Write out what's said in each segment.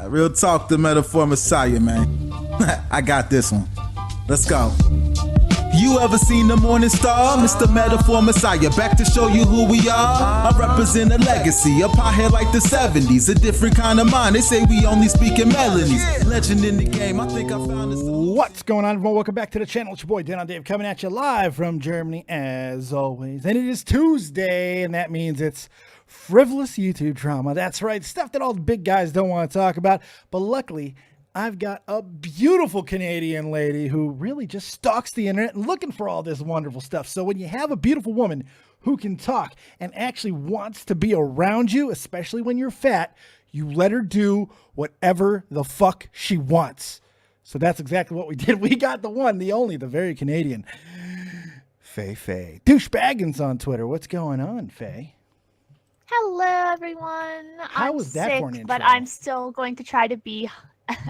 Real talk, the metaphor messiah, man. I got this one. Let's go. You ever seen the morning star? Mr. Metaphor Messiah, back to show you who we are. I represent a legacy, a pothead like the 70s, a different kind of mind. They say we only speak in melodies. Legend in the game, I think I found this. What's going on, everyone? Welcome back to the channel. It's your boy, DeadOnDave, coming at you live from Germany, as always. And it is Tuesday, and that means it's frivolous YouTube drama. That's right, stuff that all the big guys don't want to talk about. But luckily, I've got a beautiful Canadian lady who really just stalks the internet and looking for all this wonderful stuff. So when you have a beautiful woman who can talk and actually wants to be around you, especially when you're fat, you let her do whatever the fuck she wants. So that's exactly what we did. We got the one, the only, the very Canadian Faye. Douchebaggins on Twitter. What's going on, Faye? Hello, everyone. How was that sick, for an intro? but I'm still going to try to be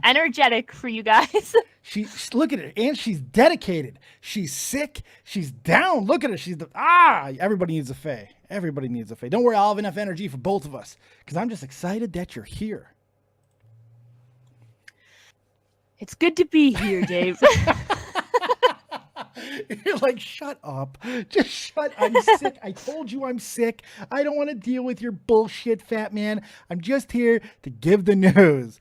energetic for you guys. She look at her, and she's dedicated. She's sick. She's down. Look at her. She's everybody needs a Faye. Everybody needs a Faye. Don't worry, I'll have enough energy for both of us because I'm just excited that you're here. It's good to be here, Dave. You're like, shut up. Just shut. I'm sick. I told you I'm sick. I don't want to deal with your bullshit, fat man. I'm just here to give the news.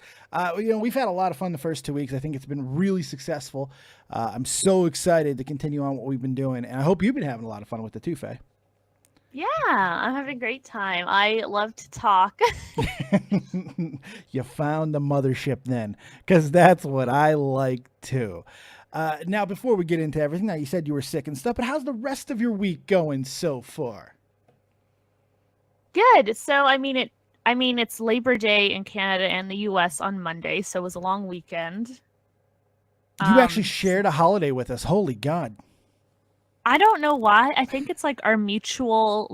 We've had a lot of fun the first 2 weeks. I think it's been really successful. I'm so excited to continue on what we've been doing. And I hope you've been having a lot of fun with it too, Faye. Yeah, I'm having a great time. I love to talk. You found the mothership then, because that's what I like too. Now, before we get into everything, now you said you were sick and stuff, but how's the rest of your week going so far? Good. So, it's Labor Day in Canada and the US on Monday, so it was a long weekend. You actually shared a holiday with us. Holy God. I don't know why. I think it's like our mutual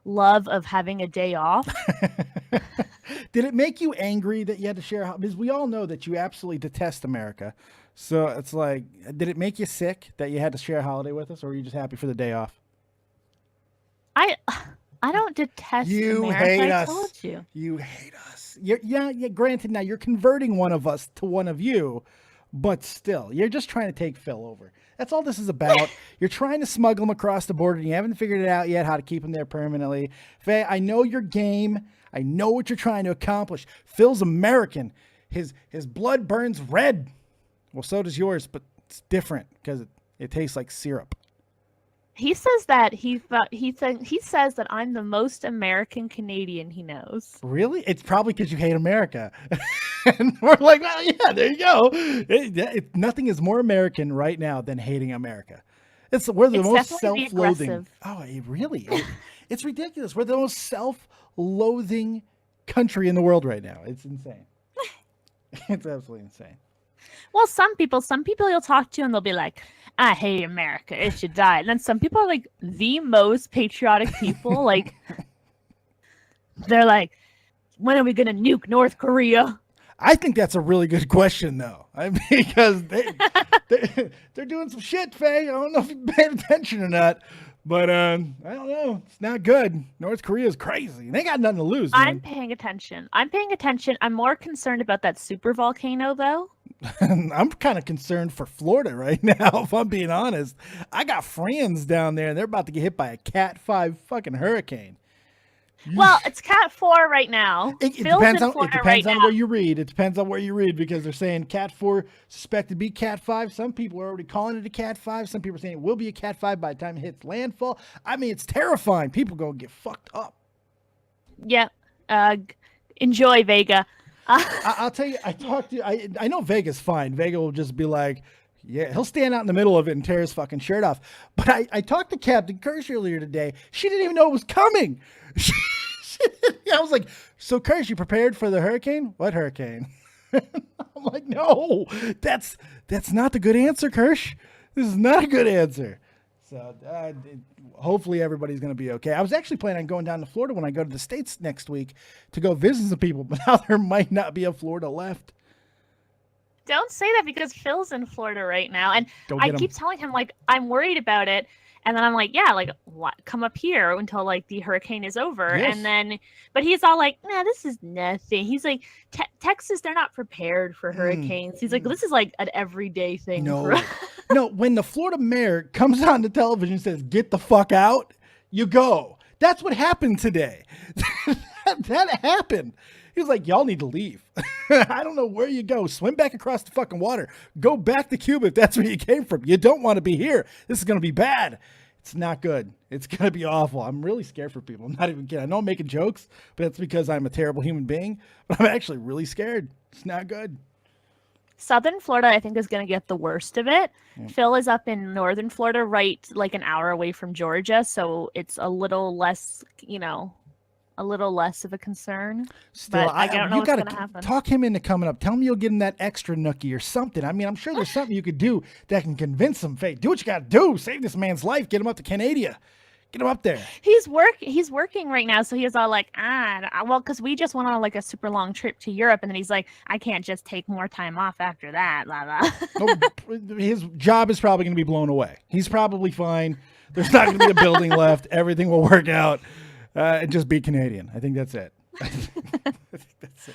love of having a day off. Did it make you angry that you had to share? Because we all know that you absolutely detest America. So it's like, did it make you sick that you had to share a holiday with us, or were you just happy for the day off? I don't detest you. America. Hate I us. told you. You hate us. Yeah. Granted, now you're converting one of us to one of you, but still, you're just trying to take Phil over. That's all this is about. You're trying to smuggle him across the border, and you haven't figured it out yet how to keep him there permanently. Faye, I know your game. I know what you're trying to accomplish. Phil's American. His blood burns red. Well, so does yours, but it's different because it tastes like syrup. He says that he says that I'm the most American Canadian he knows. Really? It's probably because you hate America. And we're like, well, yeah, there you go. Nothing is more American right now than hating America. We're the most self-loathing. Oh, it's ridiculous. We're the most self-loathing country in the world right now. It's insane. It's absolutely insane. Well, some people you'll talk to and they'll be like, I hate America, it should die. And then some people are like the most patriotic people. Like, they're like, when are we going to nuke North Korea? I think that's a really good question, though. Because they're doing some shit, Faye. I don't know if you paid attention or not. But I don't know. It's not good. North Korea is crazy. They got nothing to lose, man. I'm paying attention. I'm more concerned about that super volcano, though. I'm kind of concerned for Florida right now, if I'm being honest. I got friends down there, and they're about to get hit by a Cat 5 fucking hurricane. Well, it's Cat 4 right now. It depends on where you read. It depends on where you read, because they're saying Cat 4 suspected to be Cat 5. Some people are already calling it a Cat 5. Some people are saying it will be a Cat 5 by the time it hits landfall. I mean, it's terrifying. People going to get fucked up. Yeah. Enjoy, Vega. I'll tell you, I know Vega's fine. Vega will just be like, yeah, he'll stand out in the middle of it and tear his fucking shirt off. But I talked to Captain Kirsch earlier today. She didn't even know it was coming. I was like, so Kirsch, you prepared for the hurricane? What hurricane? I'm like, no, that's not the good answer, Kirsch. This is not a good answer. So hopefully everybody's going to be okay. I was actually planning on going down to Florida when I go to the States next week to go visit some people, but now there might not be a Florida left. Don't say that because Phil's in Florida right now, and Go I get him. keep telling him like I'm worried about it, and then I'm like, yeah, like what? Come up here until like the hurricane is over, Yes. and then, but he's all like, nah, this is nothing. He's like, Texas, they're not prepared for hurricanes. He's like, this is like an everyday thing. For us. No. When the Florida mayor comes on the television and says, "Get the fuck out," you go. That's what happened today. that happened. He was like, y'all need to leave. I don't know where you go. Swim back across the fucking water. Go back to Cuba if that's where you came from. You don't want to be here. This is going to be bad. It's not good. It's going to be awful. I'm really scared for people. I'm not even kidding. I know I'm making jokes, but that's because I'm a terrible human being. But I'm actually really scared. It's not good. Southern Florida, I think, is going to get the worst of it. Phil is up in northern Florida, right like an hour away from Georgia. So it's a little less, a little less of a concern. Still, but I don't know what's going to happen. Talk him into coming up. Tell him you'll give him that extra nookie or something. I mean, I'm sure there's something you could do that can convince him. Faye, do what you got to do. Save this man's life. Get him up to Canada. Get him up there. He's working right now, so he's all like, well, because we just went on like a super long trip to Europe, and then he's like, I can't just take more time off after that. Blah, blah. His job is probably going to be blown away. He's probably fine. There's not going to be a building left. Everything will work out. And just be Canadian. I think that's it.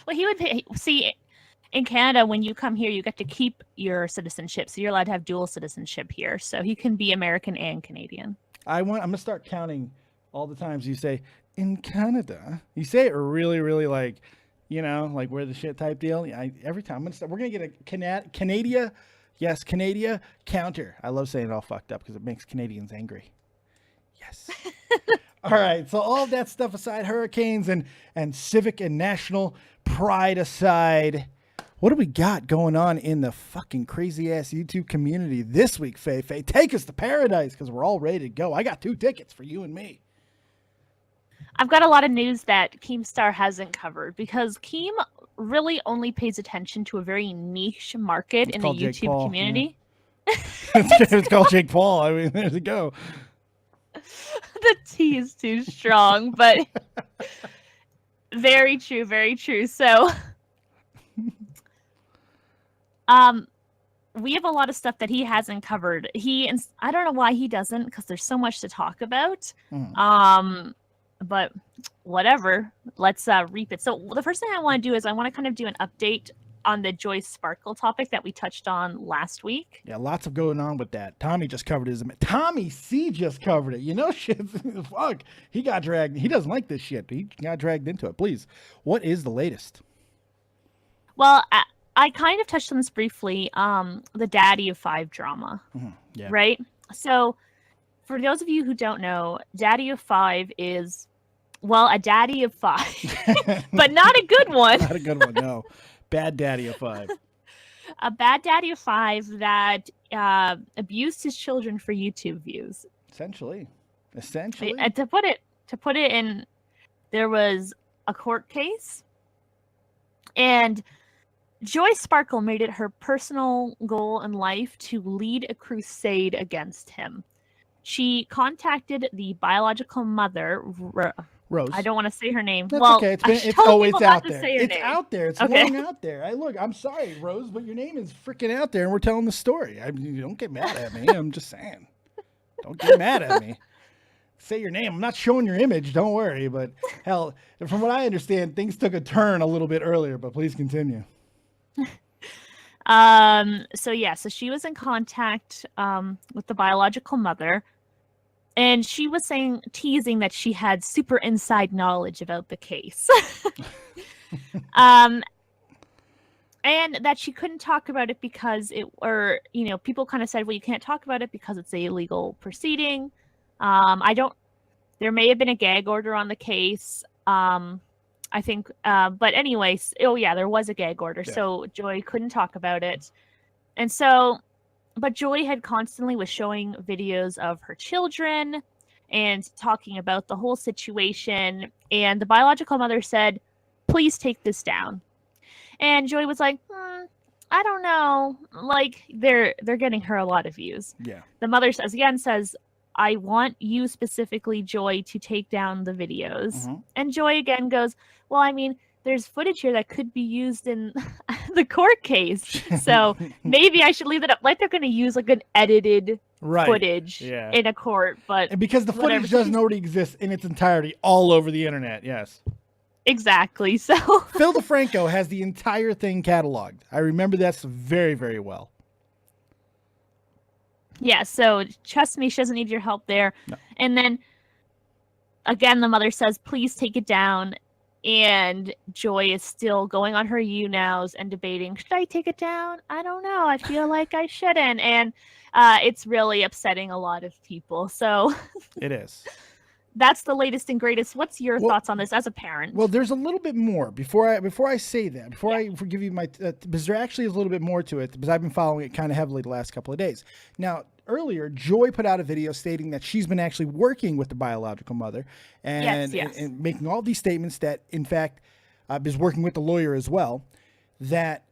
Well, he would see in Canada when you come here, you get to keep your citizenship, so you're allowed to have dual citizenship here. So he can be American and Canadian. I'm gonna start counting all the times you say in Canada. You say it really, really like, like we're the shit type deal. Every time we're gonna get a Canada, yes, Canada counter. I love saying it all fucked up because it makes Canadians angry. Yes. All right. So all of that stuff aside, hurricanes and civic and national pride aside, what do we got going on in the fucking crazy ass YouTube community this week, Faye? Faye, take us to paradise because we're all ready to go. I got 2 tickets for you and me. I've got a lot of news that Keemstar hasn't covered because Keem really only pays attention to a very niche market in the YouTube community. Yeah. It's called Jake Paul. I mean, there you go. The T is too strong, but very true, very true. So we have a lot of stuff that he hasn't covered. I don't know why he doesn't, because there's so much to talk about. But whatever, let's reap it. So the first thing I want to do is I want to kind of do an update on the Joy Sparkle topic that we touched on last week. Yeah, lots of going on with that. Tommy just covered his. Tommy C just covered it. Shit. Fuck. He got dragged. He doesn't like this shit. He got dragged into it. Please. What is the latest? Well, I kind of touched on this briefly. The Daddy of 5 drama. Yeah. Right? So for those of you who don't know, Daddy of 5 is, well, a daddy of 5, but not a good one. Not a good one, no. Bad daddy of 5. A bad daddy of 5 that abused his children for YouTube views. Essentially. And to put it in, there was a court case, and Joy Sparkle made it her personal goal in life to lead a crusade against him. She contacted the biological mother, Rose. I don't want to say her name. That's well, okay. It's out there. It's out there. It's long out there. Look, I'm sorry, Rose, but your name is freaking out there, and we're telling the story. I mean, don't get mad at me. I'm just saying. Don't get mad at me. Say your name. I'm not showing your image. Don't worry. But hell, from what I understand, things took a turn a little bit earlier. But please continue. So she was in contact with the biological mother. And she was teasing that she had super inside knowledge about the case. And that she couldn't talk about it because people kind of said, well, you can't talk about it because it's a legal proceeding. There may have been a gag order on the case. I think, but anyways, there was a gag order. Yeah. So Joy couldn't talk about it. And so, but Joy had constantly was showing videos of her children and talking about the whole situation. And the biological mother said, please take this down. And Joy was like, I don't know. Like they're getting her a lot of views. Yeah. The mother says, I want you specifically, Joy, to take down the videos. And Joy again goes, well, I mean, there's footage here that could be used in the court case. So maybe I should leave it up. Like they're going to use like an edited footage in a court, but and because the footage doesn't already exist in its entirety all over the internet. Yes, exactly. So Phil DeFranco has the entire thing cataloged. I remember that very, very well. Yeah, so trust me, she doesn't need your help there. No. And then again, the mother says, please take it down. And Joy is still going on her YouNows and debating, should I take it down? I don't know. I feel like I shouldn't. And it's really upsetting a lot of people. So it is. That's the latest and greatest. What's your thoughts on this as a parent? Well, there's a little bit more before I say that. Before I give you my, because there actually is a little bit more to it because I've been following it kind of heavily the last couple of days. Now, earlier, Joy put out a video stating that she's been actually working with the biological mother and making all these statements that, in fact, is working with the lawyer as well. That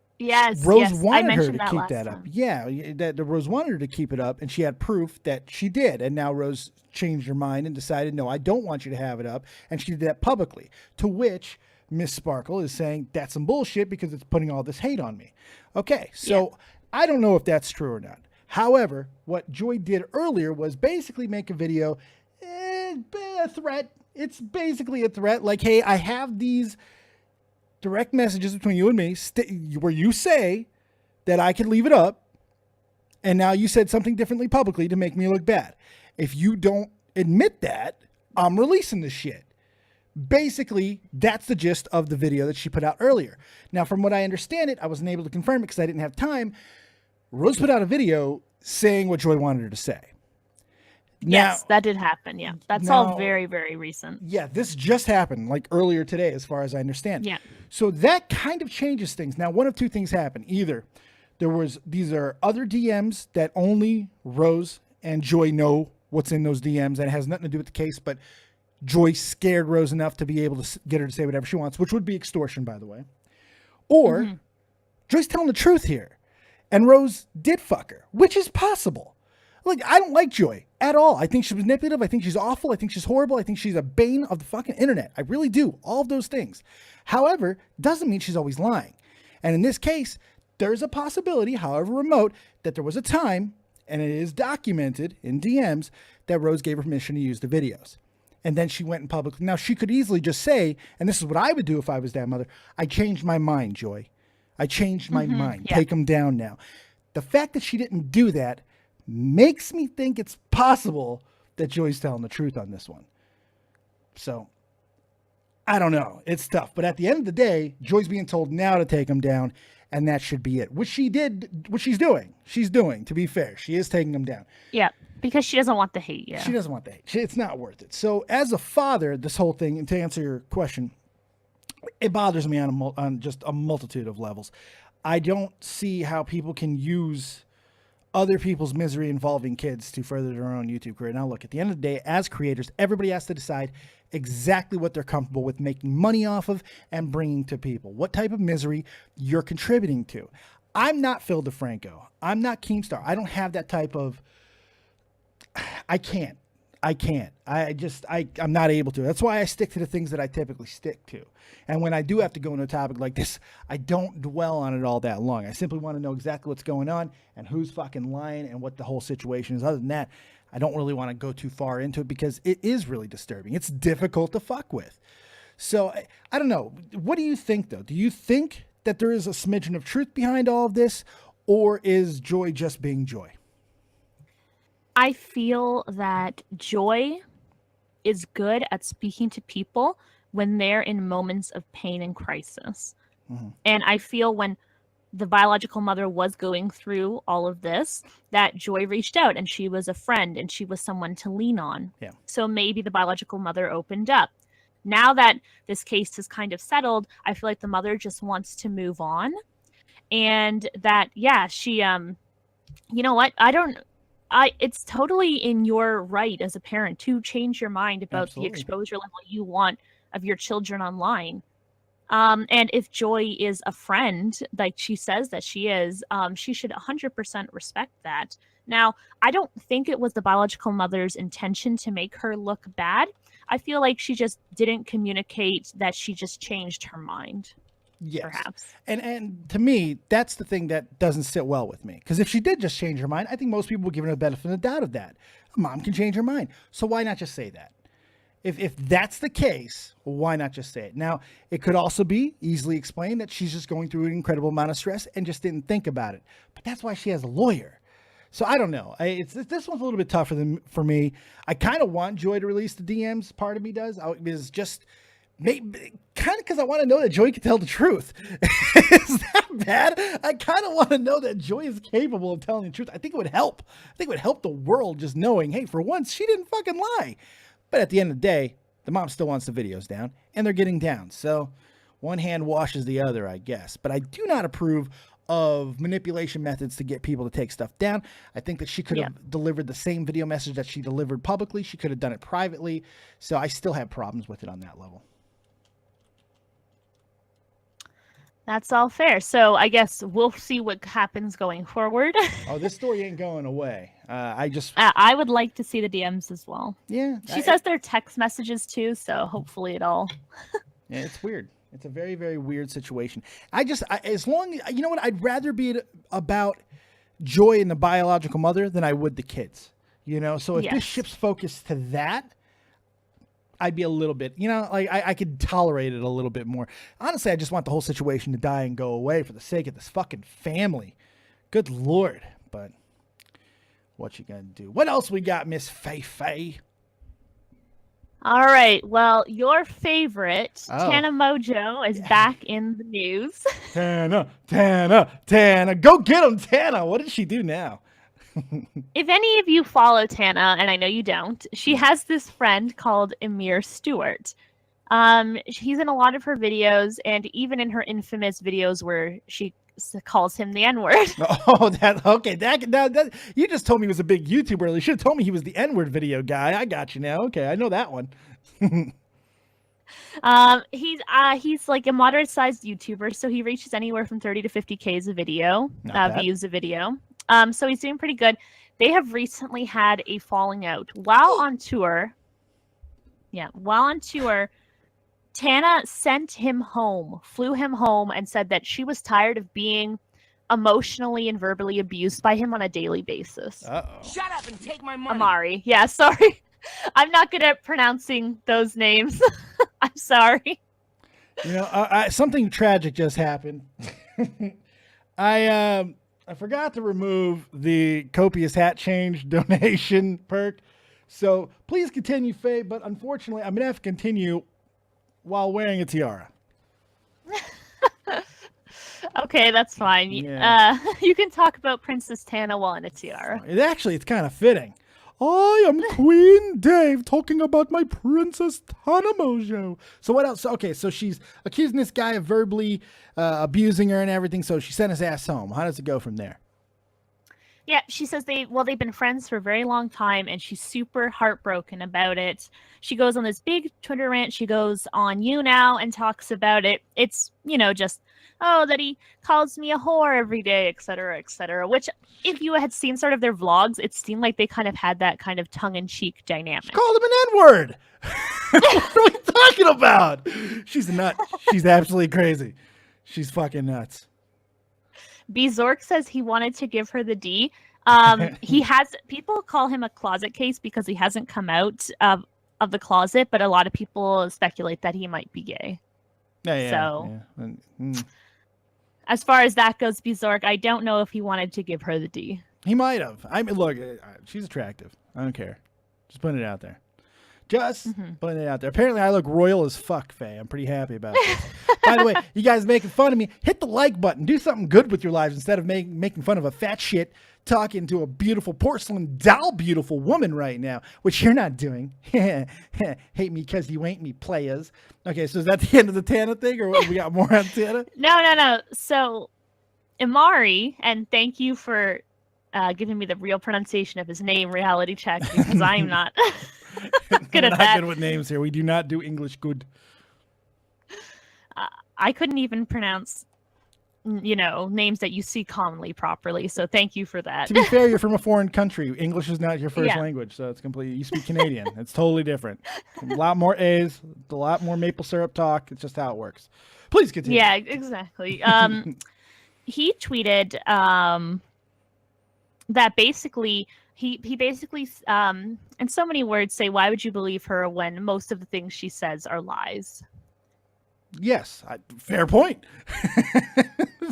Rose wanted her to keep that up. Yeah, that Rose wanted her to keep it up, and she had proof that she did. And now Rose changed her mind and decided, no, I don't want you to have it up. And she did that publicly, to which Miss Sparkle is saying that's some bullshit because it's putting all this hate on me. Okay, so I don't know if that's true or not. However, what Joy did earlier was basically make a video, a threat. It's basically a threat. Like, hey, I have these direct messages between you and me where you say that I could leave it up. And now you said something differently publicly to make me look bad. If you don't admit that, I'm releasing this shit. Basically, that's the gist of the video that she put out earlier. Now, from what I understand it, I wasn't able to confirm it because I didn't have time. Rose put out a video saying what Joy wanted her to say. Yes, that did happen. Yeah, that's all very, very recent. Yeah, this just happened like earlier today, as far as I understand. Yeah. So that kind of changes things. Now, one of two things happened. Either these are other DMs that only Rose and Joy know what's in those DMs, and it has nothing to do with the case, but Joy scared Rose enough to be able to get her to say whatever she wants, which would be extortion, by the way. Or Joy's telling the truth here. And Rose did fuck her, which is possible. Like, I don't like Joy at all. I think she's manipulative. I think she's awful. I think she's horrible. I think she's a bane of the fucking internet. I really do. All of those things. However, doesn't mean she's always lying. And in this case, there's a possibility, however remote, that there was a time, and it is documented in DMs, that Rose gave her permission to use the videos. And then she went in public. Now, she could easily just say, and this is what I would do if I was that mother, I changed my mind, Joy. I changed my mind. Take them down now. The fact that she didn't do that makes me think it's possible that Joy's telling the truth on this one. So, I don't know. It's tough. But at the end of the day, Joy's being told now to take them down, and that should be it. Which she did, what she's doing. She's doing, to be fair. She is taking them down. Yeah, because she doesn't want the hate. Yeah. She doesn't want the hate. It's not worth it. So, as a father, this whole thing, and to answer your question, it bothers me on just a multitude of levels. I don't see how people can use other people's misery involving kids to further their own YouTube career. Now, look, at the end of the day, as creators, everybody has to decide exactly what they're comfortable with making money off of and bringing to people. What type of misery you're contributing to. I'm not Phil DeFranco. I'm not Keemstar. I don't have that type of... I can't. I'm not able to. That's why I stick to the things that I typically stick to. And when I do have to go into a topic like this, I don't dwell on it all that long. I simply want to know exactly what's going on and who's fucking lying and what the whole situation is. Other than that, I don't really want to go too far into it because it is really disturbing. It's difficult to fuck with. So I don't know. What do you think, though? Do you think that there is a smidgen of truth behind all of this, or is Joy just being Joy? I feel that Joy is good at speaking to people when they're in moments of pain and crisis. Mm-hmm. And I feel when the biological mother was going through all of this, that Joy reached out and she was a friend and she was someone to lean on. Yeah. So maybe the biological mother opened up. Now that this case is kind of settled, I feel like the mother just wants to move on. And that, she, you know what? It's totally in your right as a parent to change your mind about the exposure level you want of your children online. And if Joy is a friend, like she says that she is, she should 100% respect that Now, I don't think it was the biological mother's intention to make her look bad. I feel like she just didn't communicate that she just changed her mind. Yes. Perhaps. And to me, that's the thing that doesn't sit well with me. Because if she did just change her mind, I think most people would give her the benefit of the doubt of that. Mom can change her mind. So why not just say that? If that's the case, why not just say it? Now, it could also be easily explained that she's just going through an incredible amount of stress and just didn't think about it. But that's why she has a lawyer. So I don't know. This one's a little bit tougher for me. I kind of want Joy to release the DMs. Part of me does. Is just maybe kind of because I want to know that Joy can tell the truth. Is that bad? I kind of want to know that Joy is capable of telling the truth. I think it would help. I think it would help the world just knowing, hey, for once, she didn't fucking lie. But at the end of the day, the mom still wants the videos down, and they're getting down. So one hand washes the other, I guess. But I do not approve of manipulation methods to get people to take stuff down. I think that she could have delivered the same video message that she delivered publicly. She could have done it privately. So I still have problems with it on that level. That's all fair. So I guess we'll see what happens going forward. Oh, this story ain't going away. I would like to see the DMs as well. Yeah. She says they're text messages too, so hopefully it all. Yeah, it's weird. It's a very, very weird situation. As long as, you know what, I'd rather be about Joy and the biological mother than I would the kids. You know, so if this ship's focused to that, I'd be a little bit, you know, like I could tolerate it a little bit more. Honestly, I just want the whole situation to die and go away for the sake of this fucking family. Good Lord. But what you gonna do? What else we got, Miss Faye? All right. Well, your favorite, Tana Mojo, is back in the news. Tana. Go get him, Tana. What did she do now? If any of you follow Tana, and I know you don't, she has this friend called Amir Stewart. He's in a lot of her videos, and even in her infamous videos where she calls him the N-word. Oh, that you just told me he was a big YouTuber. You should have told me he was the N-word video guy. I got you now. Okay, I know that one. He's like a moderate-sized YouTuber, so he reaches anywhere from 30 to 50K a video, views a video. So he's doing pretty good. They have recently had a falling out while on tour. Yeah, while on tour, Tana sent him home, flew him home, and said that she was tired of being emotionally and verbally abused by him on a daily basis. Uh-oh. Shut up and take my money. Amari. Yeah, sorry. I'm not good at pronouncing those names. I'm sorry. You know, something tragic just happened. I forgot to remove the Copious hat change donation perk. So please continue, Faye, but unfortunately, I'm going to have to continue while wearing a tiara. Okay, that's fine. Yeah. You can talk about Princess Tana while in a tiara. It's kind of fitting. I am Queen Dave talking about my Princess Tana Mojo. So what else? Okay, so she's accusing this guy of verbally abusing her and everything, so she sent his ass home. How does it go from there? Yeah, she says they've been friends for a very long time, and she's super heartbroken about it. She goes on this big Twitter rant. She goes on You Now and talks about it. It's, just, that he calls me a whore every day, et cetera, which if you had seen sort of their vlogs, it seemed like they kind of had that kind of tongue-in-cheek dynamic. She called him an N-word. What are we talking about? She's a nut. She's absolutely crazy. She's fucking nuts. Zork says he wanted to give her the D. People call him a closet case because he hasn't come out of the closet, but a lot of people speculate that he might be gay. As far as that goes, Zork, I don't know if he wanted to give her the D. He might have. I mean, look, she's attractive. I don't care. Just putting it out there. Putting it out there. Apparently, I look royal as fuck, Faye. I'm pretty happy about this. By the way, you guys making fun of me, hit the like button. Do something good with your lives instead of making fun of a fat shit talking to a beautiful porcelain doll beautiful woman right now, which you're not doing. Hate me because you ain't me, players. Okay, so is that the end of the Tana thing, or what? We got more on Tana? No. So, Amari, and thank you for giving me the real pronunciation of his name, Reality Check, because I'm not good at that. Good with names here. We do not do English good. I couldn't even pronounce you know, names that you see commonly properly. So thank you for that. To be fair, you're from a foreign country. English is not your first Yeah. language, so it's completely. You speak Canadian. It's totally different. A lot more A's, a lot more maple syrup talk. It's just how it works. Please continue. Yeah, exactly. He tweeted that basically he basically in so many words say, why would you believe her when most of the things she says are lies? Yes, fair point.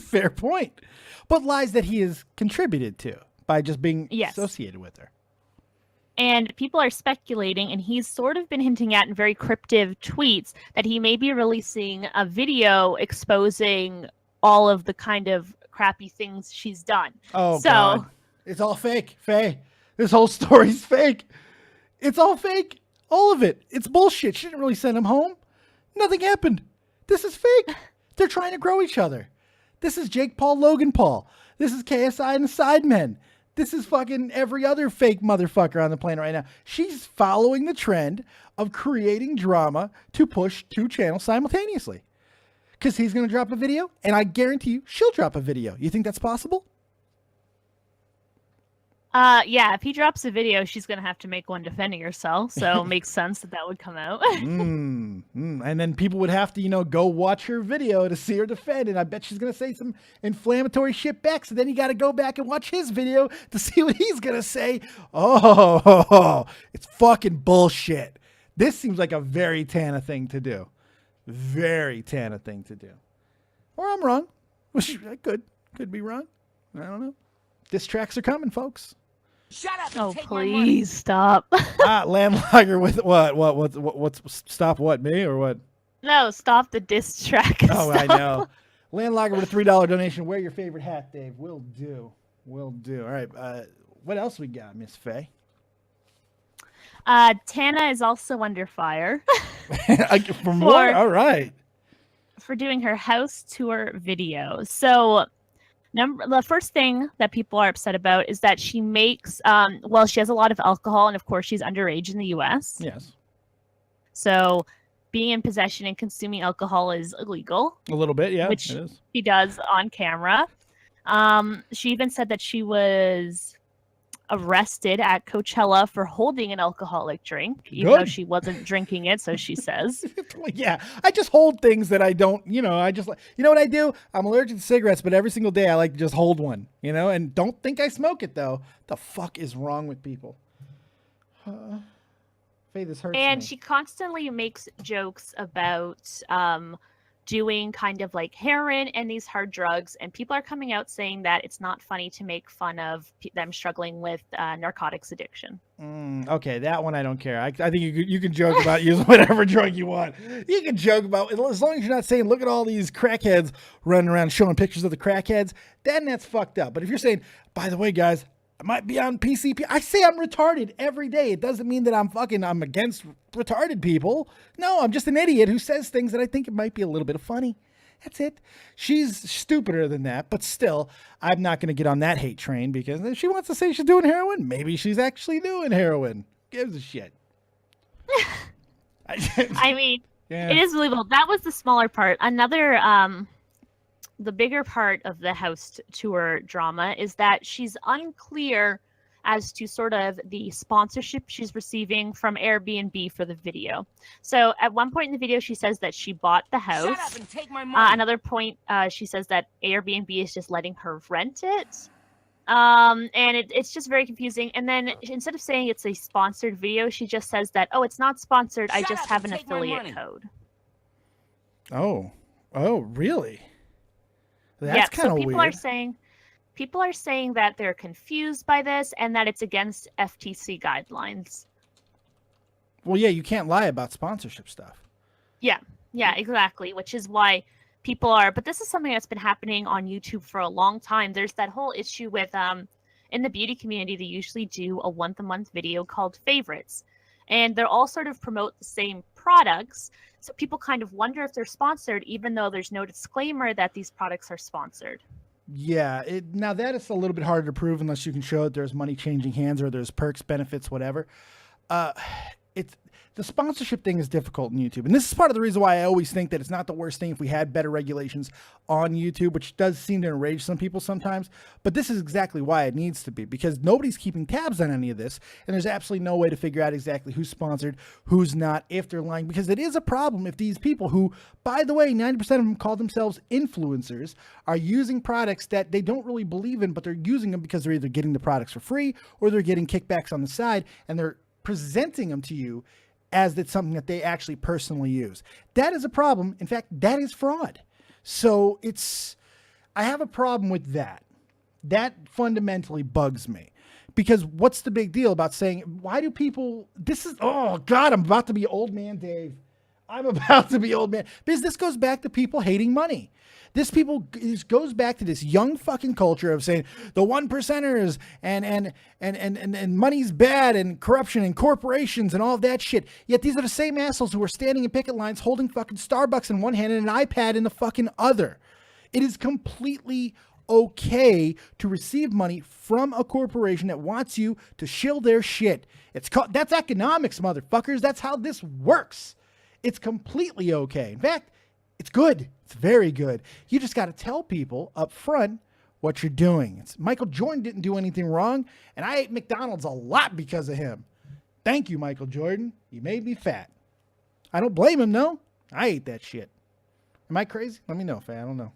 Fair point. But lies that he has contributed to by just being associated with her. And people are speculating, and he's sort of been hinting at in very cryptic tweets that he may be releasing a video exposing all of the kind of crappy things she's done. Oh, so God. It's all fake, Faye. This whole story's fake. It's all fake. All of it. It's bullshit. She didn't really send him home. Nothing happened. This is fake. They're trying to grow each other. This is Jake Paul, Logan Paul. This is KSI and the Sidemen. This is fucking every other fake motherfucker on the planet right now. She's following the trend of creating drama to push 2 channels simultaneously. Because he's going to drop a video, and I guarantee you she'll drop a video. You think that's possible? Yeah, if he drops a video, she's going to have to make one defending herself. So it makes sense that would come out. And then people would have to, you know, go watch her video to see her defend. And I bet she's going to say some inflammatory shit back. So then you got to go back and watch his video to see what he's going to say. Oh, it's fucking bullshit. This seems like a very Tana thing to do. Very Tana thing to do. Or I'm wrong. I could be wrong. I don't know. Diss tracks are coming, folks. Shut up! Oh, take please stop. Landlogger with what's stop what, me or what? No, stop the diss track. Oh, I know. Landlogger with a $3 donation. Wear your favorite hat, Dave. Will do. All right. What else we got, Miss Faye? Tana is also under fire. For more? All right. For doing her house tour video. So the first thing that people are upset about is that she makes, she has a lot of alcohol, and of course she's underage in the US. Yes. So being in possession and consuming alcohol is illegal. A little bit, yeah. Which she does on camera. She even said that she was arrested at Coachella for holding an alcoholic drink, even though she wasn't drinking it, so she says. Yeah, I just hold things that I don't, you know, what I do? I'm allergic to cigarettes, but every single day I like to just hold one, you know, and don't think I smoke it, though. The fuck is wrong with people? Faye, this hurts And me. she constantly makes jokes about doing kind of like heroin and these hard drugs, and people are coming out saying that it's not funny to make fun of them struggling with narcotics addiction. Okay, that one I don't care. I think you can joke about using whatever drug you want. You can joke about, as long as you're not saying, look at all these crackheads running around showing pictures of the crackheads, then that's fucked up. But if you're saying, by the way, guys, I might be on PCP. I say I'm retarded every day. It doesn't mean that I'm against retarded people. No, I'm just an idiot who says things that I think it might be a little bit of funny. That's it. She's stupider than that, but still, I'm not going to get on that hate train, because if she wants to say she's doing heroin, maybe she's actually doing heroin. Gives a shit. I mean, yeah. It is believable. That was the smaller part. Another the bigger part of the house tour drama is that she's unclear as to sort of the sponsorship she's receiving from Airbnb for the video. So at one point in the video, she says that she bought the house. Shut up and take my money. Another point, she says that Airbnb is just letting her rent it. And it's just very confusing. And then instead of saying it's a sponsored video, she just says that, oh, it's not sponsored. I just have an affiliate code. Oh, really? That's kind of weird. People are saying that they're confused by this and that it's against FTC guidelines. Well, yeah, you can't lie about sponsorship stuff. Yeah, exactly. Which is why people are. But this is something that's been happening on YouTube for a long time. There's that whole issue with in the beauty community, they usually do a once-a-month video called favorites, and they're all sort of promote the same products. So people kind of wonder if they're sponsored, even though there's no disclaimer that these products are sponsored. Yeah, now that is a little bit harder to prove unless you can show that there's money changing hands or there's perks, benefits, whatever. the sponsorship thing is difficult in YouTube. And this is part of the reason why I always think that it's not the worst thing if we had better regulations on YouTube, which does seem to enrage some people sometimes. But this is exactly why it needs to be, because nobody's keeping tabs on any of this. And there's absolutely no way to figure out exactly who's sponsored, who's not, if they're lying, because it is a problem if these people who, by the way, 90% of them call themselves influencers, are using products that they don't really believe in, but they're using them because they're either getting the products for free or they're getting kickbacks on the side, and they're presenting them to you as it's something that they actually personally use. That is a problem. In fact, that is fraud. So I have a problem with that. That fundamentally bugs me, because what's the big deal about saying, why do people, oh God, I'm about to be old man Dave. I'm about to be old man, because this goes back to people hating money. This goes back to this young fucking culture of saying the 1%ers and money's bad and corruption and corporations and all of that shit. Yet these are the same assholes who are standing in picket lines holding fucking Starbucks in one hand and an iPad in the fucking other. It is completely okay to receive money from a corporation that wants you to shill their shit. That's economics, motherfuckers. That's how this works. It's completely okay. In fact, it's good. It's very good. You just got to tell people up front what you're doing. Michael Jordan didn't do anything wrong, and I ate McDonald's a lot because of him. Thank you, Michael Jordan. You made me fat. I don't blame him, no. I ate that shit. Am I crazy? Let me know, Faye. I don't know.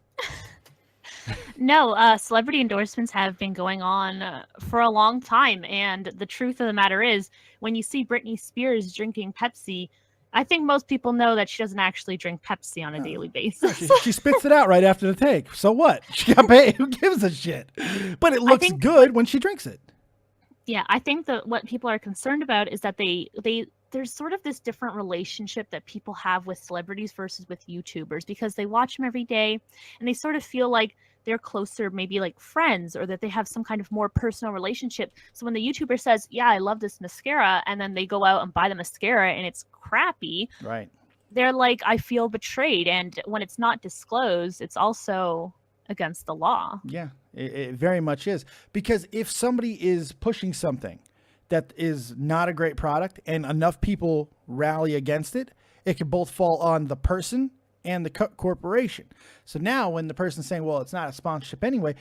No, celebrity endorsements have been going on for a long time, and the truth of the matter is, when you see Britney Spears drinking Pepsi, I think most people know that she doesn't actually drink Pepsi on a daily basis. She spits it out right after the take. So what? She got paid. Who gives a shit? But it looks good when she drinks it. Yeah, I think that what people are concerned about is that there's sort of this different relationship that people have with celebrities versus with YouTubers, because they watch them every day and they sort of feel like they're closer, maybe like friends, or that they have some kind of more personal relationship. So when the YouTuber says, yeah, I love this mascara, and then they go out and buy the mascara and it's crappy, right? They're like, I feel betrayed. And when it's not disclosed, it's also against the law. Yeah, it very much is. Because if somebody is pushing something that is not a great product and enough people rally against it, it can both fall on the person and the corporation. So now when the person's saying, well, it's not a sponsorship anyway,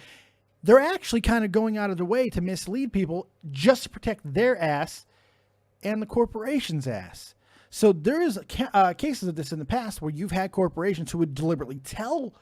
they're actually kind of going out of their way to mislead people just to protect their ass and the corporation's ass. So there is cases of this in the past where you've had corporations who would deliberately tell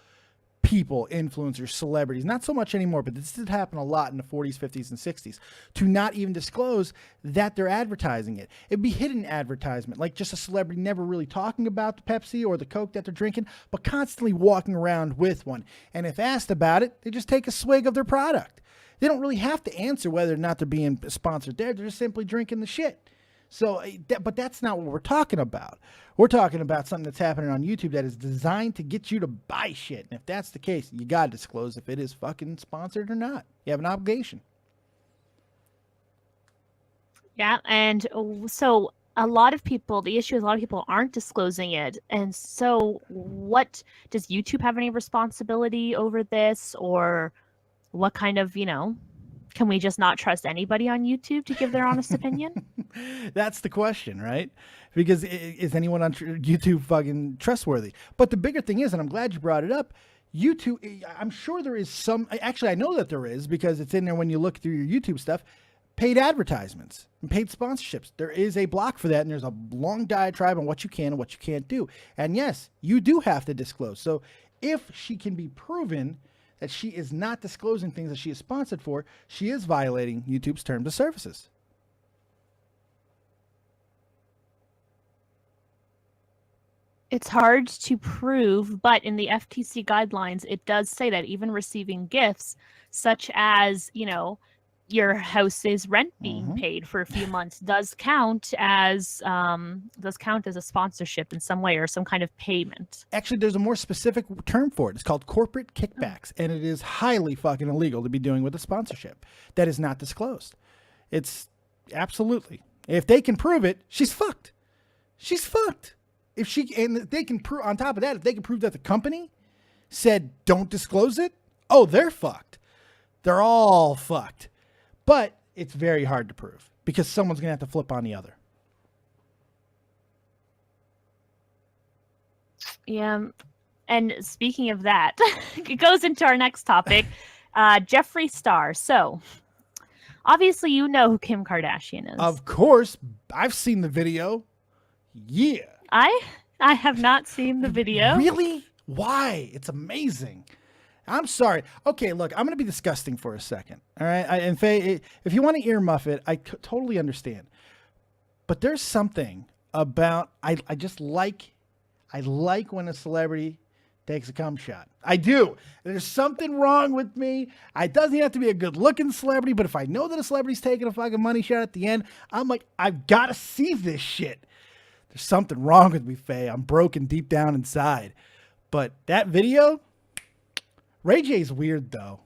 people, influencers, celebrities, not so much anymore, but this did happen a lot in the 40s, 50s, and 60s, to not even disclose that they're advertising it. It'd be hidden advertisement, like just a celebrity never really talking about the Pepsi or the Coke that they're drinking, but constantly walking around with one. And if asked about it, they just take a swig of their product. They don't really have to answer whether or not they're being sponsored there. They're just simply drinking the shit. So, but that's not what we're talking about. We're talking about something that's happening on YouTube that is designed to get you to buy shit. And if that's the case, you got to disclose if it is fucking sponsored or not. You have an obligation. Yeah, and so a lot of people, the issue is a lot of people aren't disclosing it. And so what, does YouTube have any responsibility over this? Or what kind of, can we just not trust anybody on YouTube to give their honest opinion? That's the question, right? Because is anyone on YouTube fucking trustworthy? But the bigger thing is, and I'm glad you brought it up, YouTube, I'm sure there is some, actually I know that there is, because it's in there when you look through your YouTube stuff, paid advertisements and paid sponsorships. There is a block for that, and there's a long diatribe on what you can and what you can't do. And yes, you do have to disclose. So if she can be proven that she is not disclosing things that she is sponsored for, she is violating YouTube's terms of services. It's hard to prove, but in the FTC guidelines, it does say that even receiving gifts, such as, your house's rent being paid for a few months, does count as a sponsorship in some way or some kind of payment. Actually, there's a more specific term for it. It's called corporate kickbacks, and it is highly fucking illegal to be doing with a sponsorship that is not disclosed. It's absolutely. If they can prove it, she's fucked. She's fucked. And they can prove, on top of that, if they can prove that the company said don't disclose it, oh, they're fucked. They're all fucked. But it's very hard to prove because someone's going to have to flip on the other. Yeah. And speaking of that, it goes into our next topic, Jeffree Star. So, obviously, you know who Kim Kardashian is. Of course, I've seen the video. Yeah. I have not seen the video. Really? Why? It's amazing. I'm sorry. Okay, look, I'm going to be disgusting for a second. All right. And Faye, if you want to earmuff it, I totally understand. But there's something about, I like when a celebrity takes a cum shot. I do. There's something wrong with me. It doesn't have to be a good looking celebrity, but if I know that a celebrity's taking a fucking money shot at the end, I'm like, I've got to see this shit. There's something wrong with me, Faye. I'm broken deep down inside. But that video, Ray J's weird though.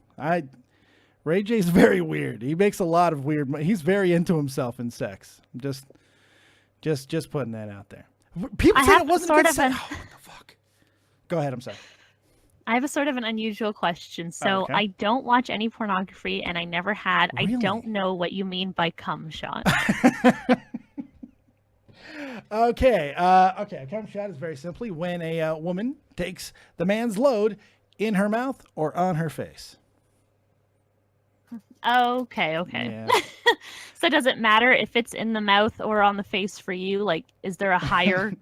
Ray J's very weird. He makes a lot of weird. He's very into himself in sex. Just putting that out there. People said it wasn't good sex. Oh, what the fuck? Go ahead. I'm sorry. I have a sort of an unusual question. So okay. I don't watch any pornography, and I never had. Really? I don't know what you mean by cum shot. Okay. A cum shot is very simply when a woman takes the man's load in her mouth or on her face. Okay. Yeah. So does it matter if it's in the mouth or on the face for you? Like, is there a higher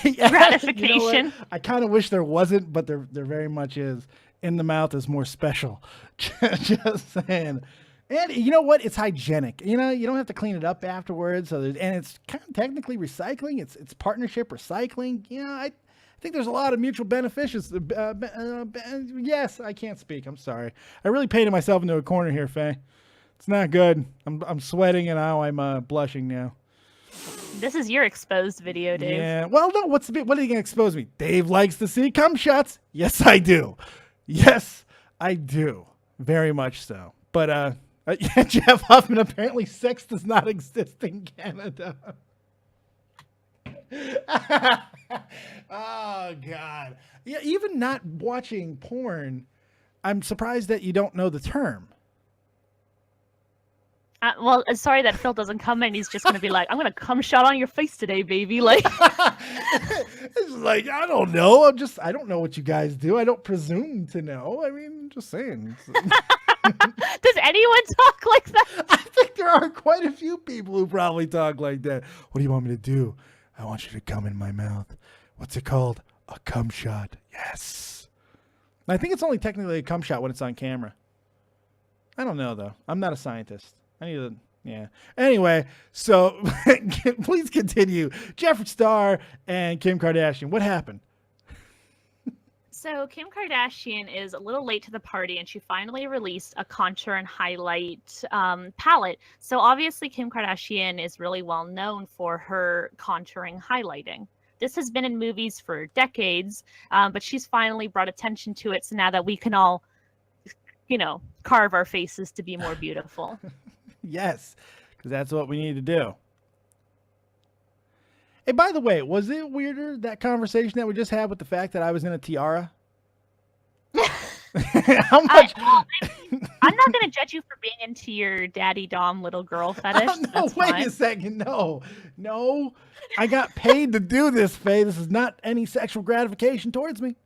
Yeah, gratification? You know what? I kind of wish there wasn't, but there very much is. In the mouth is more special. Just saying. And you know what? It's hygienic. You know, you don't have to clean it up afterwards. And it's kind of technically recycling. It's partnership recycling. You know, I think there's a lot of mutual beneficials. Yes, I can't speak. I'm sorry. I really painted myself into a corner here, Faye. It's not good. I'm sweating and now I'm blushing now. This is your exposed video, Dave. Yeah. Well, no. What are you gonna expose me? Dave likes to see cum shots. Yes, I do. Yes, I do. Very much so. But yeah, Jeff Huffman, apparently sex does not exist in Canada. Oh God. Yeah, even not watching porn, I'm surprised that you don't know the term. Well, sorry that Phil doesn't come in. He's just going to be like, I'm going to cum shot on your face today, baby. Like, It's like, I don't know. I don't know what you guys do. I don't presume to know. I mean, I'm just saying. does anyone talk like that? I think there are quite a few people who probably talk like that. What do you want me to do? I want you to come in my mouth. What's it called? A cum shot. Yes. I think it's only technically a cum shot when it's on camera. I don't know, though. I'm not a scientist. I need to, yeah. Anyway, so please continue. Jeffree Star and Kim Kardashian. What happened? So Kim Kardashian is a little late to the party, and she finally released a contour and highlight palette. So obviously Kim Kardashian is really well known for her contouring highlighting. This has been in movies for decades, but she's finally brought attention to it. So now that we can all, carve our faces to be more beautiful. Yes, because that's what we need to do. Hey, by the way, was it weirder, that conversation that we just had with the fact that I was in a tiara? How much? I'm not going to judge you for being into your daddy dom little girl fetish. Oh, no, That's wait fine. a second. No. I got paid to do this, Faye. This is not any sexual gratification towards me.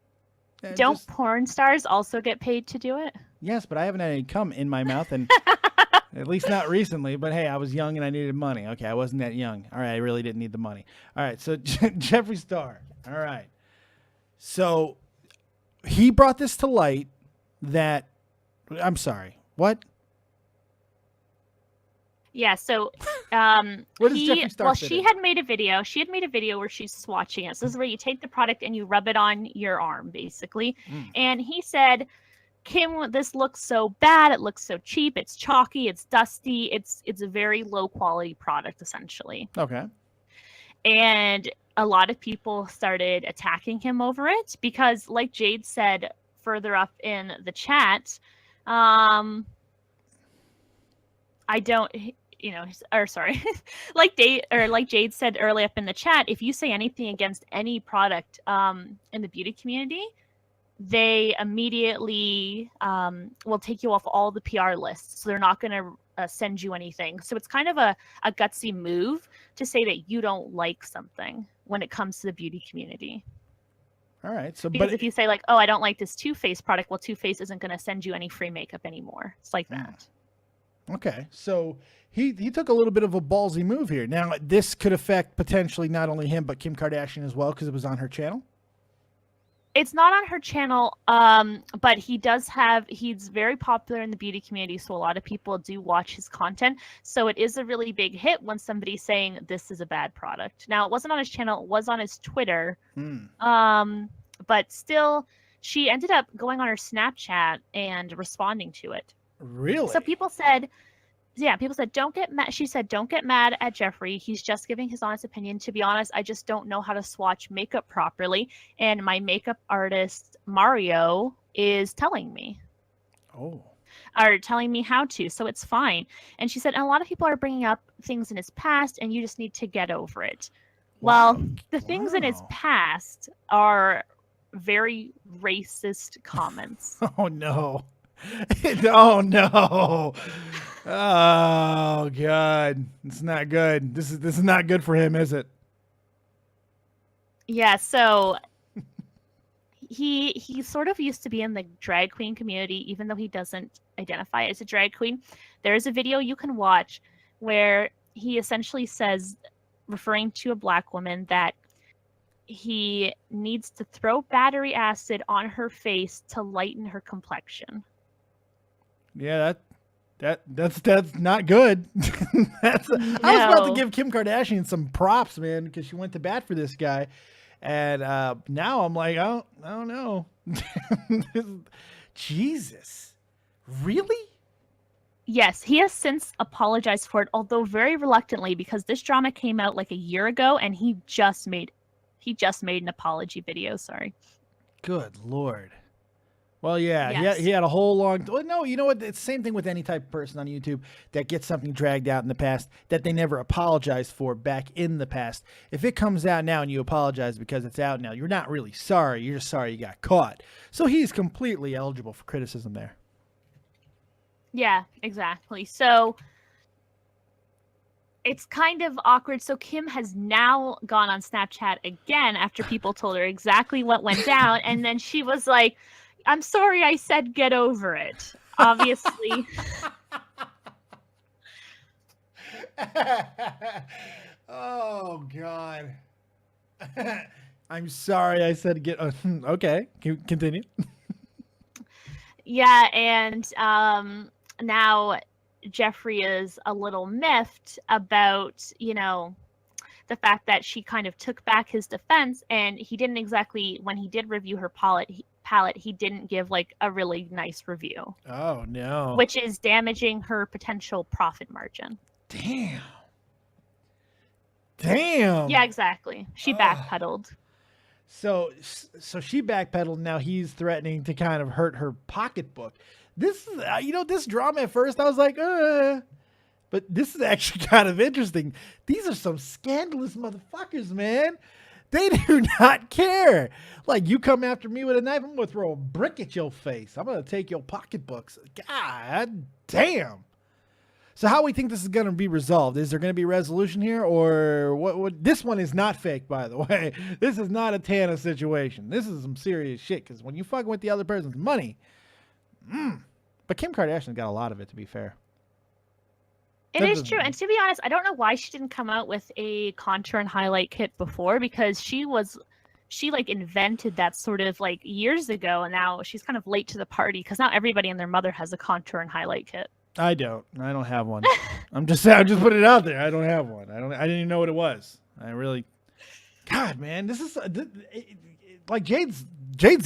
Don't porn stars also get paid to do it? Yes, but I haven't had any cum in my mouth, and at least not recently. But hey, I was young and I needed money. Okay, I wasn't that young. All right, I really didn't need the money. All right, so Jeffree Star. All right. So he brought this to light that, I'm sorry, what? Yeah, so What does Jeffree Star fit she in? had made a video. She had made a video where she's swatching it. So this is where you take the product and you rub it on your arm, basically. And he said, Kim, this looks so bad. It looks so cheap. It's chalky. It's dusty. It's a very low quality product, essentially. Okay. And a lot of people started attacking him over it because, like Jade said further up in the chat, I don't, sorry, like Jade said early up in the chat, if you say anything against any product in the beauty community, they immediately will take you off all the PR lists. So they're not going to send you anything. So it's kind of a gutsy move to say that you don't like something when it comes to the beauty community. All right. So, Because but if you say like, oh, I don't like this Too Faced product, well, Too Faced isn't going to send you any free makeup anymore. It's like that. okay, so he took a little bit of a ballsy move here. Now, this could affect potentially not only him but Kim Kardashian as well because it was on her channel. It's not on her channel, but he's very popular in the beauty community, so a lot of people do watch his content. So it is a really big hit when somebody's saying this is a bad product. Now, it wasn't on his channel, it was on his Twitter. But still, she ended up going on her Snapchat and responding to it. Really? So people said, don't get mad. She said, don't get mad at Jeffrey. He's just giving his honest opinion. To be honest, I just don't know how to swatch makeup properly. And my makeup artist, Mario, is telling me. Oh. Are telling me how to. So it's fine. And she said, and a lot of people are bringing up things in his past, and you just need to get over it. Wow. Well, the things in his past are very racist comments. Oh, no. Oh, no. Oh, God. It's not good. This is not good for him, is it? Yeah, so he sort of used to be in the drag queen community, even though he doesn't identify as a drag queen. There is a video you can watch where he essentially says, referring to a black woman, that he needs to throw battery acid on her face to lighten her complexion. Yeah, that's not good. I was about to give Kim Kardashian some props, man, because she went to bat for this guy, and now I'm like, I don't know. Jesus, really? Yes, he has since apologized for it, although very reluctantly, because this drama came out like a year ago, and he just made an apology video. Sorry. Good Lord. Well, yeah, Yes. he had a whole long... Well, no, you know what? It's the same thing with any type of person on YouTube that gets something dragged out in the past that they never apologized for back in the past. If it comes out now and you apologize because it's out now, you're not really sorry. You're just sorry you got caught. So he's completely eligible for criticism there. Yeah, exactly. So it's kind of awkward. So Kim has now gone on Snapchat again after people told her exactly what went down. And then she was like, I'm sorry I said get over it. Obviously. Oh, God. I'm sorry I said get... okay, continue. Yeah, and now Jeffrey is a little miffed about, the fact that she kind of took back his defense, and he didn't exactly, when he did review her palette, he didn't give like a really nice review. Oh, no. Which is damaging her potential profit margin. Damn. Yeah, exactly. She backpedaled. So she backpedaled. Now he's threatening to kind of hurt her pocketbook. This is, this drama at first I was like, but this is actually kind of interesting. These are some scandalous motherfuckers, man. They do not care. Like, you come after me with a knife, I'm going to throw a brick at your face. I'm going to take your pocketbooks. God damn. So how we think this is going to be resolved? Is there going to be resolution here, or what? This one is not fake, by the way. This is not a Tana situation. This is some serious shit, because when you fucking with the other person's money, but Kim Kardashian got a lot of it, to be fair. It is true. And to be honest, I don't know why she didn't come out with a contour and highlight kit before, because she like invented that sort of like years ago, and now she's kind of late to the party because now everybody and their mother has a contour and highlight kit. I don't have one. I'm just putting it out there. I don't have one. I didn't even know what it was. God, man, this is like Jade's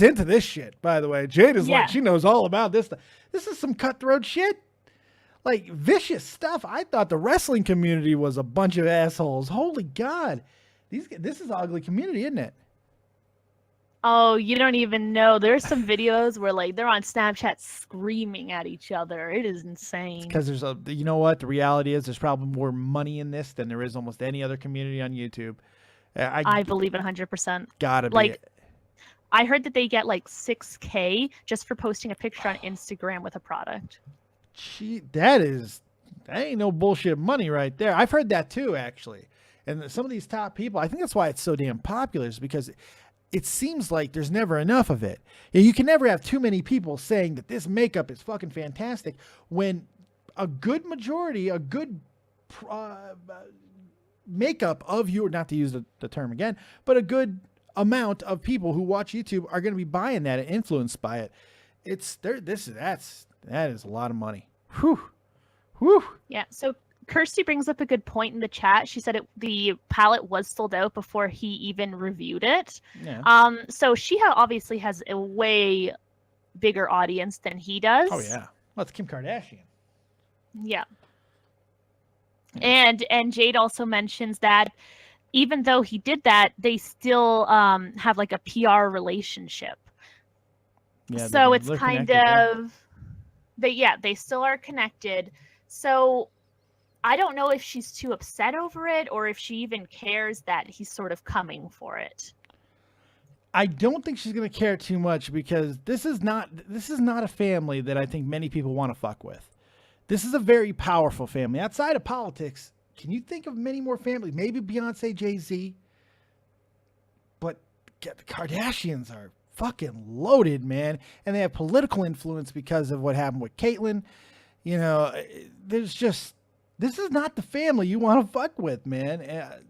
into this shit, by the way. Jade is like, she knows all about this stuff. This is some cutthroat shit. Like, vicious stuff. I thought the wrestling community was a bunch of assholes. Holy God. This is an ugly community, isn't it? Oh, you don't even know. There's some videos where like they're on Snapchat screaming at each other. It is insane. Because you know what? The reality is there's probably more money in this than there is almost any other community on YouTube. I believe it 100%. Gotta be. Like, I heard that they get like 6K just for posting a picture on Instagram with a product. That ain't no bullshit money right there. I've heard that too, actually. And some of these top people, I think that's why it's so damn popular, is because it seems like there's never enough of it. You can never have too many people saying that this makeup is fucking fantastic when a good majority, a good makeup of you, not to use the term again, but a good amount of people who watch YouTube are going to be buying that and influenced by it. It's there. That is a lot of money. Whew. Whew. Yeah. So Kirsty brings up a good point in the chat. She said the palette was sold out before he even reviewed it. Yeah. So she obviously has a way bigger audience than he does. Oh yeah. Well, it's Kim Kardashian. Yeah. And Jade also mentions that even though he did that, they still have like a PR relationship. Yeah, so it's kind of they still are connected. So I don't know if she's too upset over it or if she even cares that he's sort of coming for it. I don't think she's going to care too much because this is not a family that I think many people want to fuck with. This is a very powerful family. Outside of politics, can you think of many more families? Maybe Beyonce, Jay-Z. But the Kardashians are fucking loaded, man. And they have political influence because of what happened with Caitlyn. You know, this is not the family you want to fuck with, man. I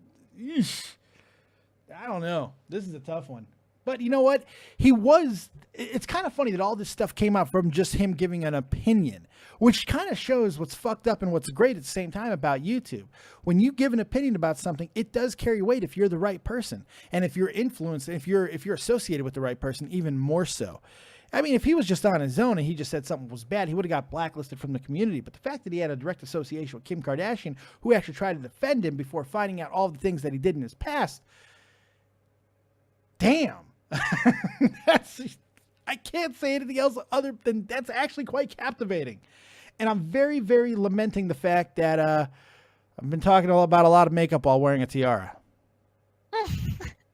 don't know. This is a tough one. But you know what? It's kind of funny that all this stuff came out from just him giving an opinion, which kind of shows what's fucked up and what's great at the same time about YouTube. When you give an opinion about something, it does carry weight if you're the right person. And if you're influenced, if you're associated with the right person, even more so. I mean, if he was just on his own and he just said something was bad, he would have got blacklisted from the community. But the fact that he had a direct association with Kim Kardashian, who actually tried to defend him before finding out all the things that he did in his past, damn. I can't say anything else other than that's actually quite captivating. And I'm very, very lamenting the fact that I've been talking about a lot of makeup while wearing a tiara.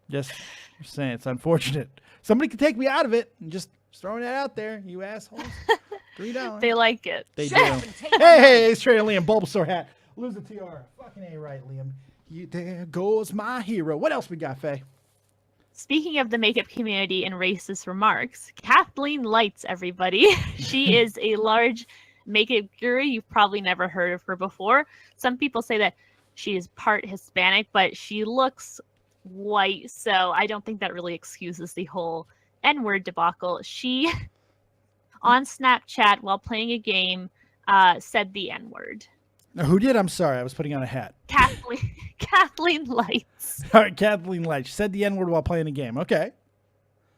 just saying, it's unfortunate. Somebody could take me out of it and just throwing that out there, you assholes. $3. They like it. They do. Hey, it's trading Liam Bulbasaur hat. Lose a tiara. Fucking A right, Liam. There goes my hero. What else we got, Faye? Speaking of the makeup community and racist remarks, Kathleen Lights, everybody. She is a large makeup guru. You've probably never heard of her before. Some people say that she is part Hispanic, but she looks white, so I don't think that really excuses the whole N-word debacle. She, on Snapchat while playing a game, said the N-word. Now, who did? I'm sorry, I was putting on a hat. Kathleen Lights. All right, Kathleen Lights. She said the N-word while playing a game. Okay.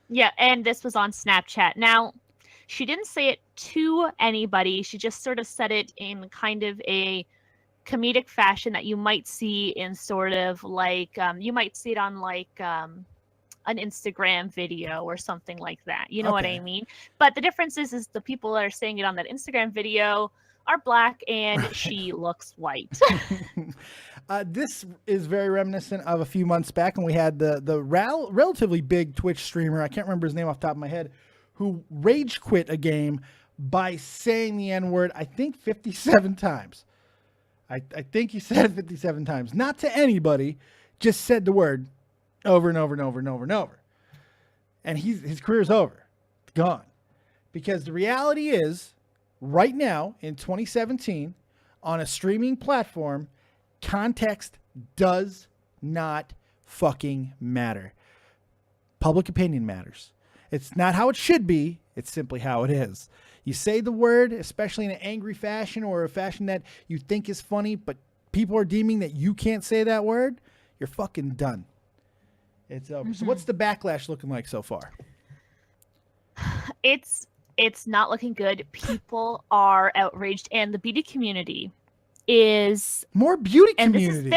Yeah, and this was on Snapchat. Now, she didn't say it to anybody. She just sort of said it in kind of a comedic fashion that you might see in sort of like, you might see it on like an Instagram video or something like that. You know what I mean? But the difference is the people that are saying it on that Instagram video are black and she looks white. This is very reminiscent of a few months back when we had the relatively big Twitch streamer, I can't remember his name off the top of my head, who rage quit a game by saying the N-word, I think 57 times. I think he said it 57 times. Not to anybody, just said the word over and over and over and over and over. And his career's over. Gone. Because the reality is, right now, in 2017, on a streaming platform, context does not fucking matter. Public opinion matters. It's not how it should be. It's simply how it is. You say the word, especially in an angry fashion or a fashion that you think is funny, but people are deeming that you can't say that word, you're fucking done. It's over. So what's the backlash looking like so far? It's not looking good. People are outraged, and the beauty community is more beauty community.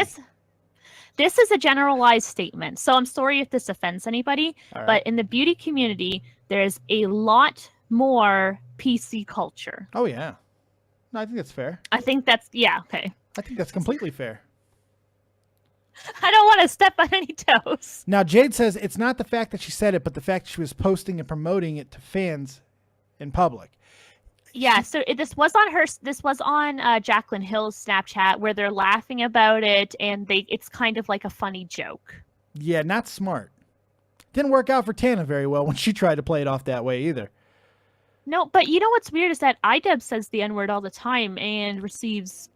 This is a generalized statement, so I'm sorry if this offends anybody. Right. But in the beauty community, there's a lot more PC culture. Oh yeah, no, I think that's fair. I think that's okay. I think that's completely fair. I don't want to step on any toes. Now Jade says it's not the fact that she said it, but the fact she was posting and promoting it to fans in public. Yeah, so this was on Jaclyn Hill's Snapchat where they're laughing about it, and it's kind of like a funny joke. Yeah, not smart. Didn't work out for Tana very well when she tried to play it off that way either. No, but you know what's weird is that iDub says the N-word all the time and receives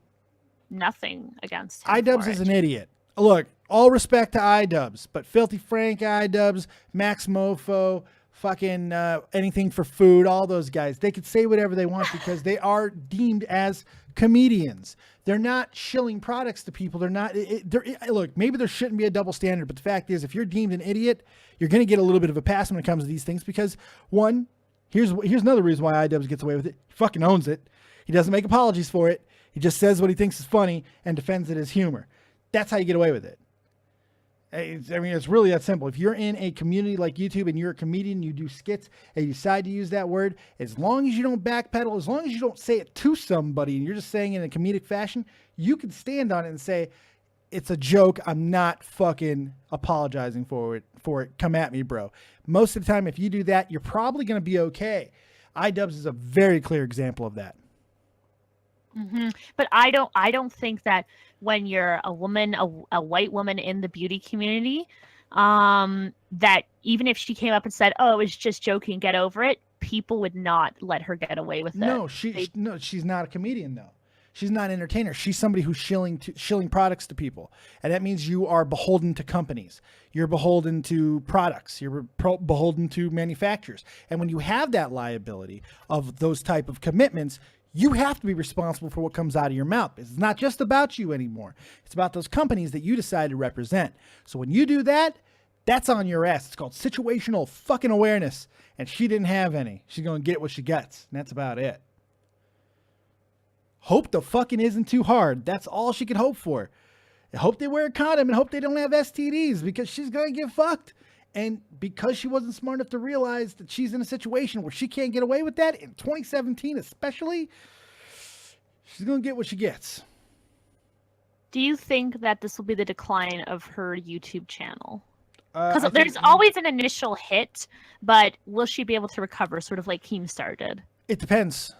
nothing against him. iDubbbz is an idiot. Look, all respect to iDubbbz, but Filthy Frank iDubbbz, Max Mofo, fucking anything for food, all those guys, they could say whatever they want because they are deemed as comedians. They're not shilling products to people. They're not. Look, maybe there shouldn't be a double standard, but the fact is, if you're deemed an idiot, you're going to get a little bit of a pass when it comes to these things because, one, here's another reason why iDubbbz gets away with it. He fucking owns it. He doesn't make apologies for it. He just says what he thinks is funny and defends it as humor. That's how you get away with it. I mean, it's really that simple. If you're in a community like YouTube and you're a comedian, you do skits, and you decide to use that word, as long as you don't backpedal, as long as you don't say it to somebody, and you're just saying it in a comedic fashion, you can stand on it and say, it's a joke. I'm not fucking apologizing for it. Come at me, bro. Most of the time, if you do that, you're probably going to be okay. iDubbbz is a very clear example of that. Mm-hmm. But I don't think that when you're a woman, a white woman in the beauty community, that even if she came up and said, "Oh, it was just joking, get over it," people would not let her get away with it. No, she's not a comedian though. She's not an entertainer. She's somebody who's shilling products to people, and that means you are beholden to companies. You're beholden to products. You're beholden to manufacturers. And when you have that liability of those type of commitments, you have to be responsible for what comes out of your mouth. It's not just about you anymore. It's about those companies that you decide to represent. So when you do that, that's on your ass. It's called situational fucking awareness. And she didn't have any. She's going to get what she gets. And that's about it. Hope the fucking isn't too hard. That's all she can hope for. I hope they wear a condom and hope they don't have STDs because she's going to get fucked. And because she wasn't smart enough to realize that she's in a situation where she can't get away with that in 2017 especially, she's going to get what she gets. Do you think that this will be the decline of her YouTube channel? Because there's always an initial hit, but will she be able to recover, sort of like Keemstar did? It depends.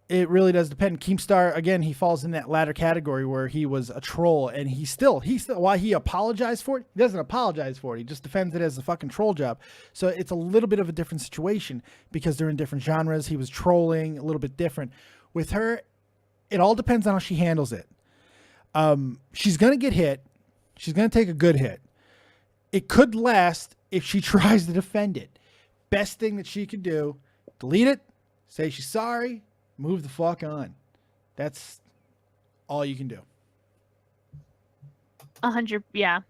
It really does depend. Keemstar, again, he falls in that latter category where he was a troll, and he still, while he apologized for it, he doesn't apologize for it. He just defends it as a fucking troll job. So it's a little bit of a different situation because they're in different genres. He was trolling a little bit different. With her, it all depends on how she handles it. She's going to get hit. She's going to take a good hit. It could last if she tries to defend it. Best thing that she could do, delete it, say she's sorry, move the fuck on. That's all you can do. 100, yeah.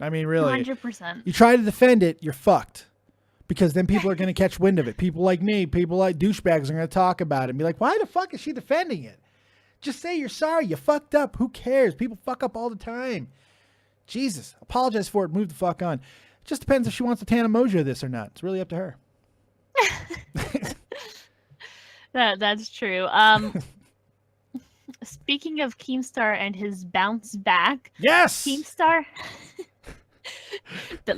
I mean, really. 100%. You try to defend it, you're fucked. Because then people are going to catch wind of it. People like me, people like douchebags are going to talk about it and be like, why the fuck is she defending it? Just say you're sorry. You fucked up. Who cares? People fuck up all the time. Jesus. Apologize for it. Move the fuck on. It just depends if she wants to Tana Mojo this or not. It's really up to her. That's true. Speaking of Keemstar and his bounce back. Yes! Keemstar.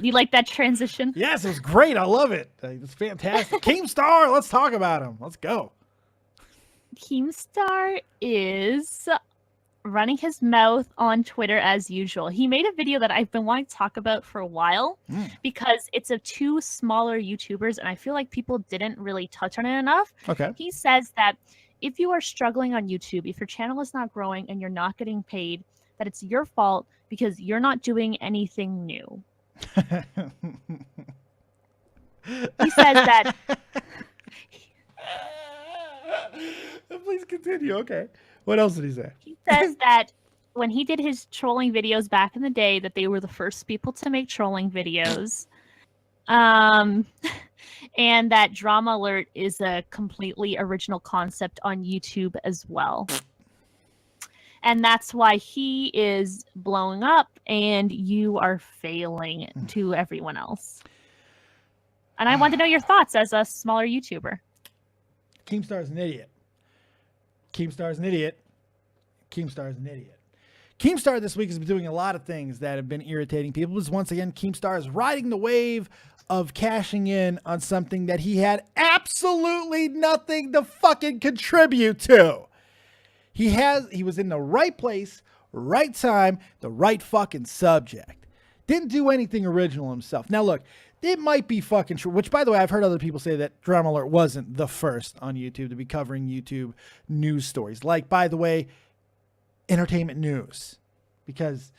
You like that transition? Yes, it was great. I love it. It's fantastic. Keemstar, let's talk about him. Let's go. Keemstar is running his mouth on Twitter as usual. He made a video that I've been wanting to talk about for a while because it's of two smaller YouTubers, and I feel like people didn't really touch on it enough. Okay. He says that if you are struggling on YouTube, if your channel is not growing and you're not getting paid, that it's your fault because you're not doing anything new. He says that... Please continue. Okay. What else did he say? He says that when he did his trolling videos back in the day, that they were the first people to make trolling videos. And that Drama Alert is a completely original concept on YouTube as well. And that's why he is blowing up and you are failing to everyone else. And I want to know your thoughts as a smaller YouTuber. Keemstar's an idiot. Keemstar's an idiot. Keemstar's an idiot. Keemstar this week has been doing a lot of things that have been irritating people. Because once again, Keemstar is riding the wave of cashing in on something that he had absolutely nothing to fucking contribute to. He was in the right place, right time, the right fucking subject. Didn't do anything original himself. Now look, it might be fucking true, which by the way, I've heard other people say that Drama Alert wasn't the first on YouTube to be covering YouTube news stories. Like, by the way, entertainment news, because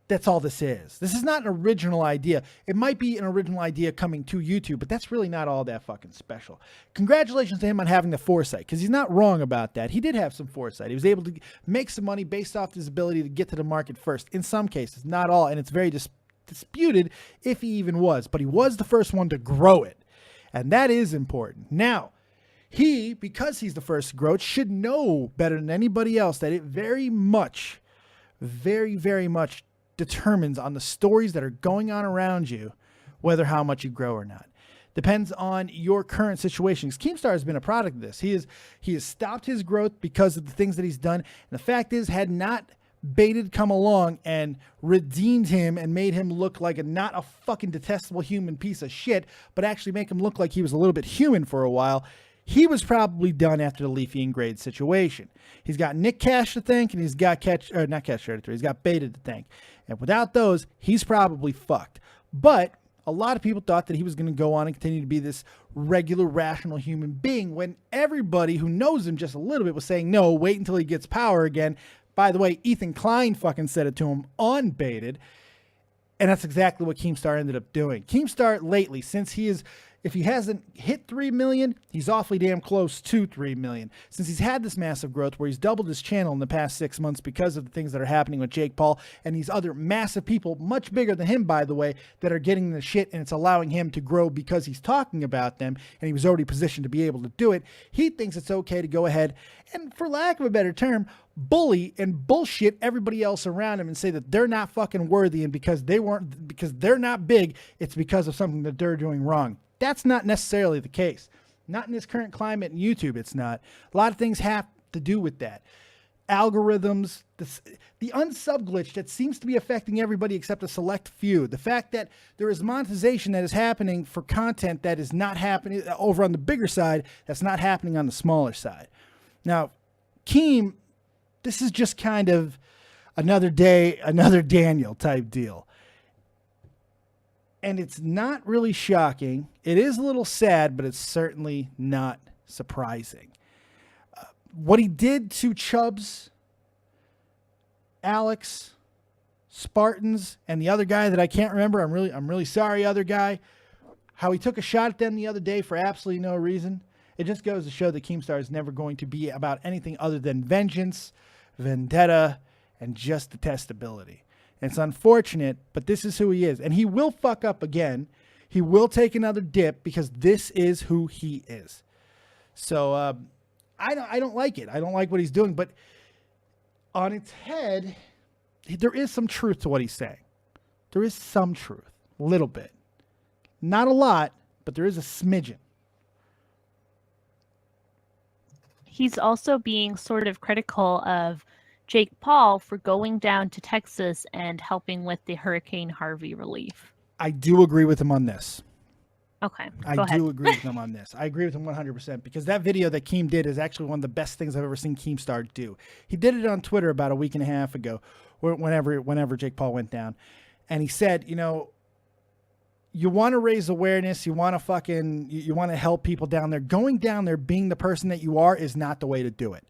that's all this is. This is not an original idea. It might be an original idea coming to YouTube, but that's really not all that fucking special. Congratulations to him on having the foresight, because he's not wrong about that. He did have some foresight. He was able to make some money based off his ability to get to the market first. In some cases, not all, and it's very disputed if he even was, but he was the first one to grow it, and that is important. Now, he, because he's the first to grow it, should know better than anybody else that it very much determines on the stories that are going on around you whether how much you grow or not. Depends on your current situation. Keemstar has been a product of this. He has stopped his growth because of the things that he's done, and the fact is, had not Baited come along and redeemed him and made him look like not a fucking detestable human piece of shit, but actually make him look like he was a little bit human for a while, he was probably done after the Leafy and Grade situation. He's got Nick Cash to thank, and he's got not Cash Editor, he's got Baited to thank. And without those, he's probably fucked. But a lot of people thought that he was going to go on and continue to be this regular, rational human being, when everybody who knows him just a little bit was saying, no, wait until he gets power again. By the way, Ethan Klein fucking said it to him on Baited, and that's exactly what Keemstar ended up doing. Keemstar lately, if he hasn't hit 3 million, he's awfully damn close to 3 million. Since he's had this massive growth where he's doubled his channel in the past 6 months because of the things that are happening with Jake Paul and these other massive people, much bigger than him, by the way, that are getting the shit, and it's allowing him to grow because he's talking about them, and he was already positioned to be able to do it. He thinks it's okay to go ahead and, for lack of a better term, bully and bullshit everybody else around him and say that they're not fucking worthy, and because they're not big, it's because of something that they're doing wrong. That's not necessarily the case. Not in this current climate in YouTube, it's not. A lot of things have to do with that. Algorithms, the unsub glitch that seems to be affecting everybody except a select few. The fact that there is monetization that is happening for content that is not happening over on the bigger side, that's not happening on the smaller side. Now, Keem, this is just kind of another day, another Daniel type deal. And it's not really shocking. It is a little sad, but it's certainly not surprising. What he did to Chubbs, Alex, Spartans, and the other guy that I can't remember, I'm really sorry, other guy, how he took a shot at them the other day for absolutely no reason. It just goes to show that Keemstar is never going to be about anything other than vengeance, vendetta, and just detestability. It's unfortunate, but this is who he is. And he will fuck up again. He will take another dip because this is who he is. So I don't like it. I don't like what he's doing. But on its head, there is some truth to what he's saying. There is some truth. A little bit. Not a lot, but there is a smidgen. He's also being sort of critical of Jake Paul for going down to Texas and helping with the Hurricane Harvey relief. I do agree with him on this. Okay, I do agree with him on this. I agree with him 100% because that video that Keem did is actually one of the best things I've ever seen Keemstar do. He did it on Twitter about a week and a half ago, whenever Jake Paul went down, and he said, you want to raise awareness, you want to help people down there. Going down there, being the person that you are, is not the way to do it.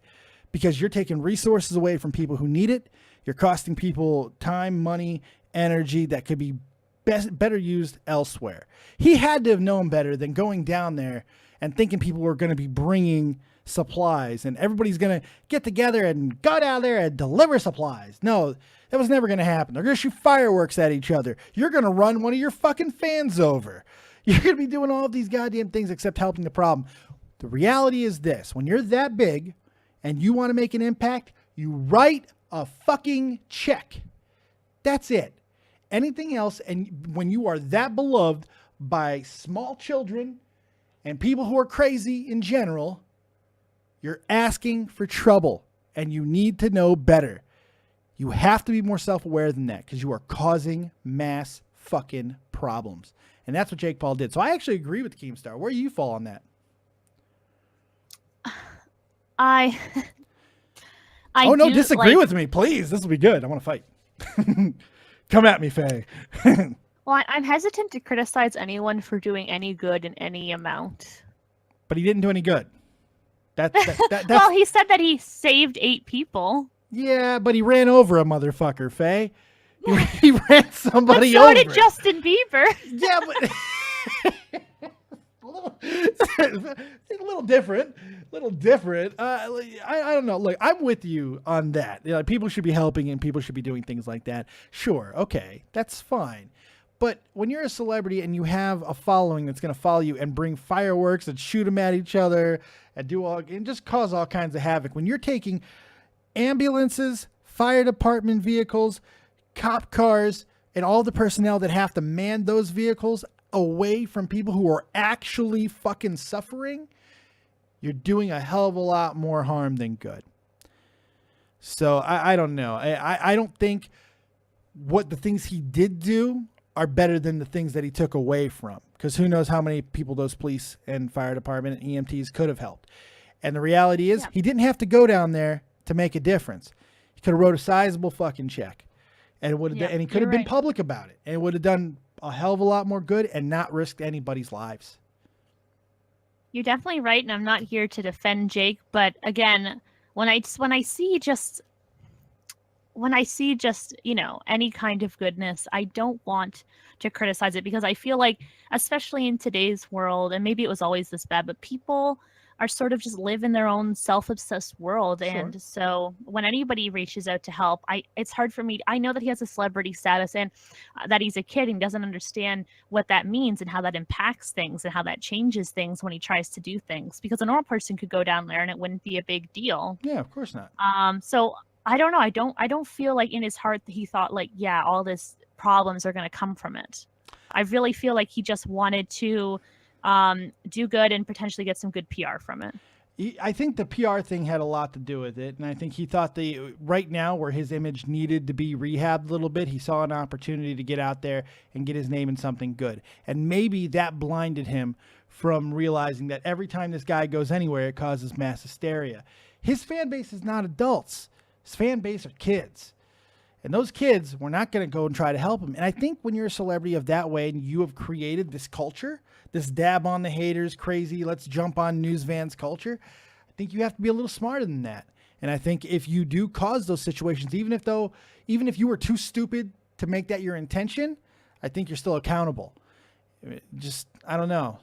Because you're taking resources away from people who need it. You're costing people time, money, energy that could be better used elsewhere. He had to have known better than going down there and thinking people were going to be bringing supplies and everybody's going to get together and go down there and deliver supplies. No, that was never going to happen. They're going to shoot fireworks at each other. You're going to run one of your fucking fans over. You're going to be doing all of these goddamn things except helping the problem. The reality is this: when you're that big and you want to make an impact, you write a fucking check. That's it. Anything else, and when you are that beloved by small children and people who are crazy in general, you're asking for trouble, and you need to know better. You have to be more self-aware than that because you are causing mass fucking problems. And that's what Jake Paul did. So I actually agree with Keemstar. Where do you fall on that? Disagree with me, please. This will be good. I want to fight. Come at me, Faye. Well, I'm hesitant to criticize anyone for doing any good in any amount. But he didn't do any good. That's Well, he said that he saved 8 people. Yeah, but he ran over a motherfucker, Faye. He ran somebody But so over. did Justin Bieber. Yeah, but a little different. I don't know. Look, I'm with you on that. You know, people should be helping and people should be doing things like that. Sure, okay, that's fine. But when you're a celebrity and you have a following that's going to follow you and bring fireworks and shoot them at each other and just cause all kinds of havoc, when you're taking ambulances, fire department vehicles, cop cars, and all the personnel that have to man those vehicles away from people who are actually fucking suffering, you're doing a hell of a lot more harm than good. So I don't know. I don't think what the things he did do are better than the things that he took away from, because who knows how many people those police and fire department and EMTs could have helped. And the reality is he didn't have to go down there to make a difference. He could have wrote a sizable fucking check and and he could have been public about it, and it would have done a hell of a lot more good and not risked anybody's lives. You're definitely right, and I'm not here to defend Jake, but again, when I see just you know, any kind of goodness, I don't want to criticize it, because I feel like, especially in today's world, and maybe it was always this bad, but people are sort of just live in their own self-obsessed world. Sure. And so when anybody reaches out to help, it's hard for me. I know that he has a celebrity status and that he's a kid and doesn't understand what that means and how that impacts things and how that changes things when he tries to do things, because a normal person could go down there and it wouldn't be a big deal. Yeah, of course not. So I don't know. I don't feel like in his heart that he thought like, yeah, all this problems are going to come from it. I really feel like he just wanted to do good and potentially get some good PR from it. I think the PR thing had a lot to do with it, and I think he thought right now where his image needed to be rehabbed a little bit, he saw an opportunity to get out there and get his name in something good. And maybe that blinded him from realizing that every time this guy goes anywhere, it causes mass hysteria. His fan base is not adults. His fan base are kids. And those kids were not going to go and try to help him. And I think when you're a celebrity of that way and you have created this culture, this dab on the haters, crazy, let's jump on news vans culture, I think you have to be a little smarter than that. And I think if you do cause those situations, even if you were too stupid to make that your intention, I think you're still accountable. Just, I don't know.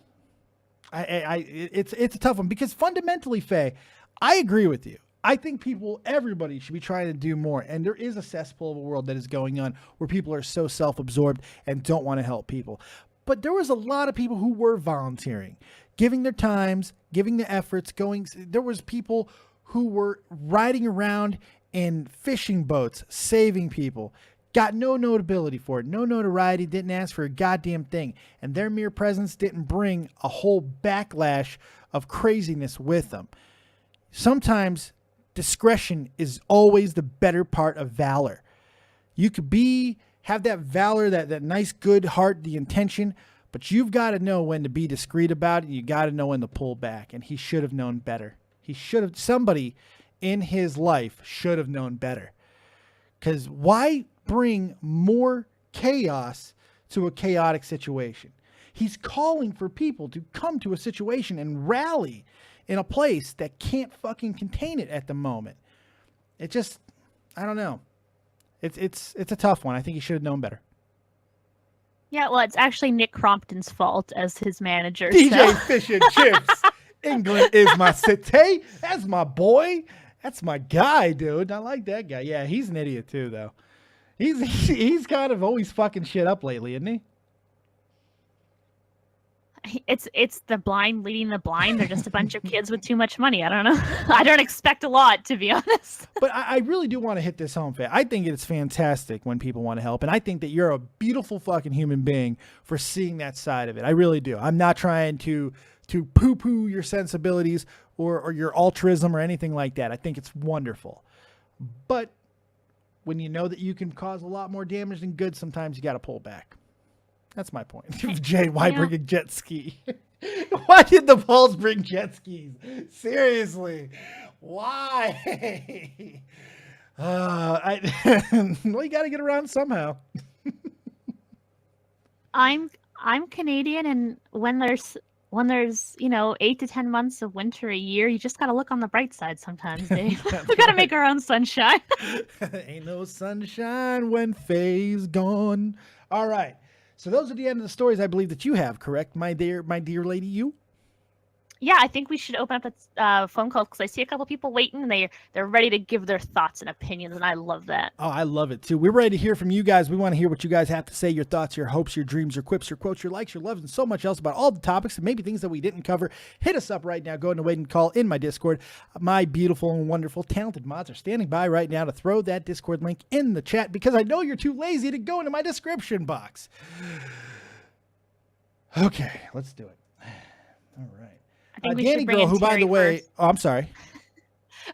It's a tough one, because fundamentally, Faye, I agree with you. I think everybody should be trying to do more. And there is a cesspool of a world that is going on where people are so self-absorbed and don't want to help people. But there was a lot of people who were volunteering, giving their times, giving the efforts, there was people who were riding around in fishing boats, saving people, got no notability for it, no notoriety, didn't ask for a goddamn thing. And their mere presence didn't bring a whole backlash of craziness with them. Sometimes discretion is always the better part of valor. You could have that valor, that nice, good heart, the intention, but you've got to know when to be discreet about it. You got to know when to pull back. And he should have known better. Somebody in his life should have known better. Because why bring more chaos to a chaotic situation? He's calling for people to come to a situation and rally in a place that can't fucking contain it at the moment. It just, I don't know. It's a tough one. I think he should have known better. Yeah, well, it's actually Nick Crompton's fault as his manager. DJ Fish and Chips. England is my city. That's my boy. That's my guy, dude. I like that guy. Yeah, he's an idiot too, though. He's kind of always fucking shit up lately, isn't he? It's the blind leading the blind. They're just a bunch of kids with too much money. I don't know. I don't expect a lot, to be honest. But I really do want to hit this home, Faye. I think it's fantastic when people want to help. And I think that you're a beautiful fucking human being for seeing that side of it. I really do. I'm not trying to poo-poo your sensibilities or your altruism or anything like that. I think it's wonderful. But when you know that you can cause a lot more damage than good, sometimes you got to pull back. That's my point. Jade, why bring a jet ski? Why did the Bulls bring jet skis? Seriously. Why? Well, you got to get around somehow. I'm Canadian, and when there's 8 to 10 months of winter a year, you just gotta look on the bright side sometimes, Dave. We gotta make our own sunshine. Ain't no sunshine when Faye's gone. All right. So those are the end of the stories I believe that you have, correct, my dear lady? You? Yeah, I think we should open up a phone call because I see a couple people waiting. And they're ready to give their thoughts and opinions, and I love that. Oh, I love it too. We're ready to hear from you guys. We want to hear what you guys have to say, your thoughts, your hopes, your dreams, your quips, your quotes, your likes, your loves, and so much else about all the topics and maybe things that we didn't cover. Hit us up right now. Go ahead and wait and call in my Discord. My beautiful and wonderful, talented mods are standing by right now to throw that Discord link in the chat because I know you're too lazy to go into my description box. Okay, let's do it. All right. I think we Danny should bring Girl, in who, by Terry the way, first. oh, I'm sorry.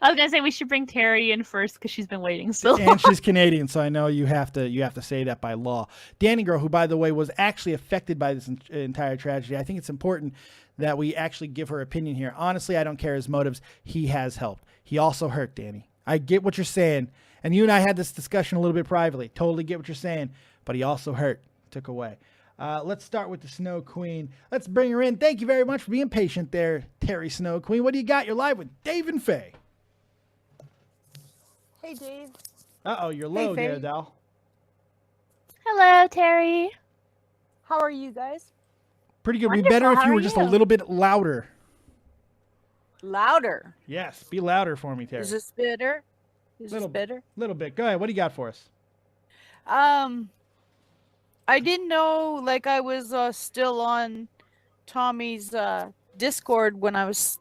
I was gonna say we should bring Terry in first because she's been waiting so long. And she's Canadian, so I know you have to say that by law. Danny Girl, who, by the way, was actually affected by this entire tragedy. I think it's important that we actually give her opinion here. Honestly, I don't care his motives. He has helped. He also hurt, Danny. I get what you're saying, and you and I had this discussion a little bit privately. Totally get what you're saying, but he also hurt, took away. Let's start with the Snow Queen. Let's bring her in. Thank you very much for being patient there, Terry Snow Queen. What do you got? You're live with Dave and Faye. Hey, Dave. Uh-oh, you're low Faye. there, Dal. Hello, Terry. How are you guys? Pretty good. Be Wonderful. better if How you are were just a you? little bit louder. Louder. Yes, be louder for me, Terry. Is this better? Is Little- this better? Little bit. Go ahead. What do you got for us? I didn't know, like, I was still on Tommy's Discord when I was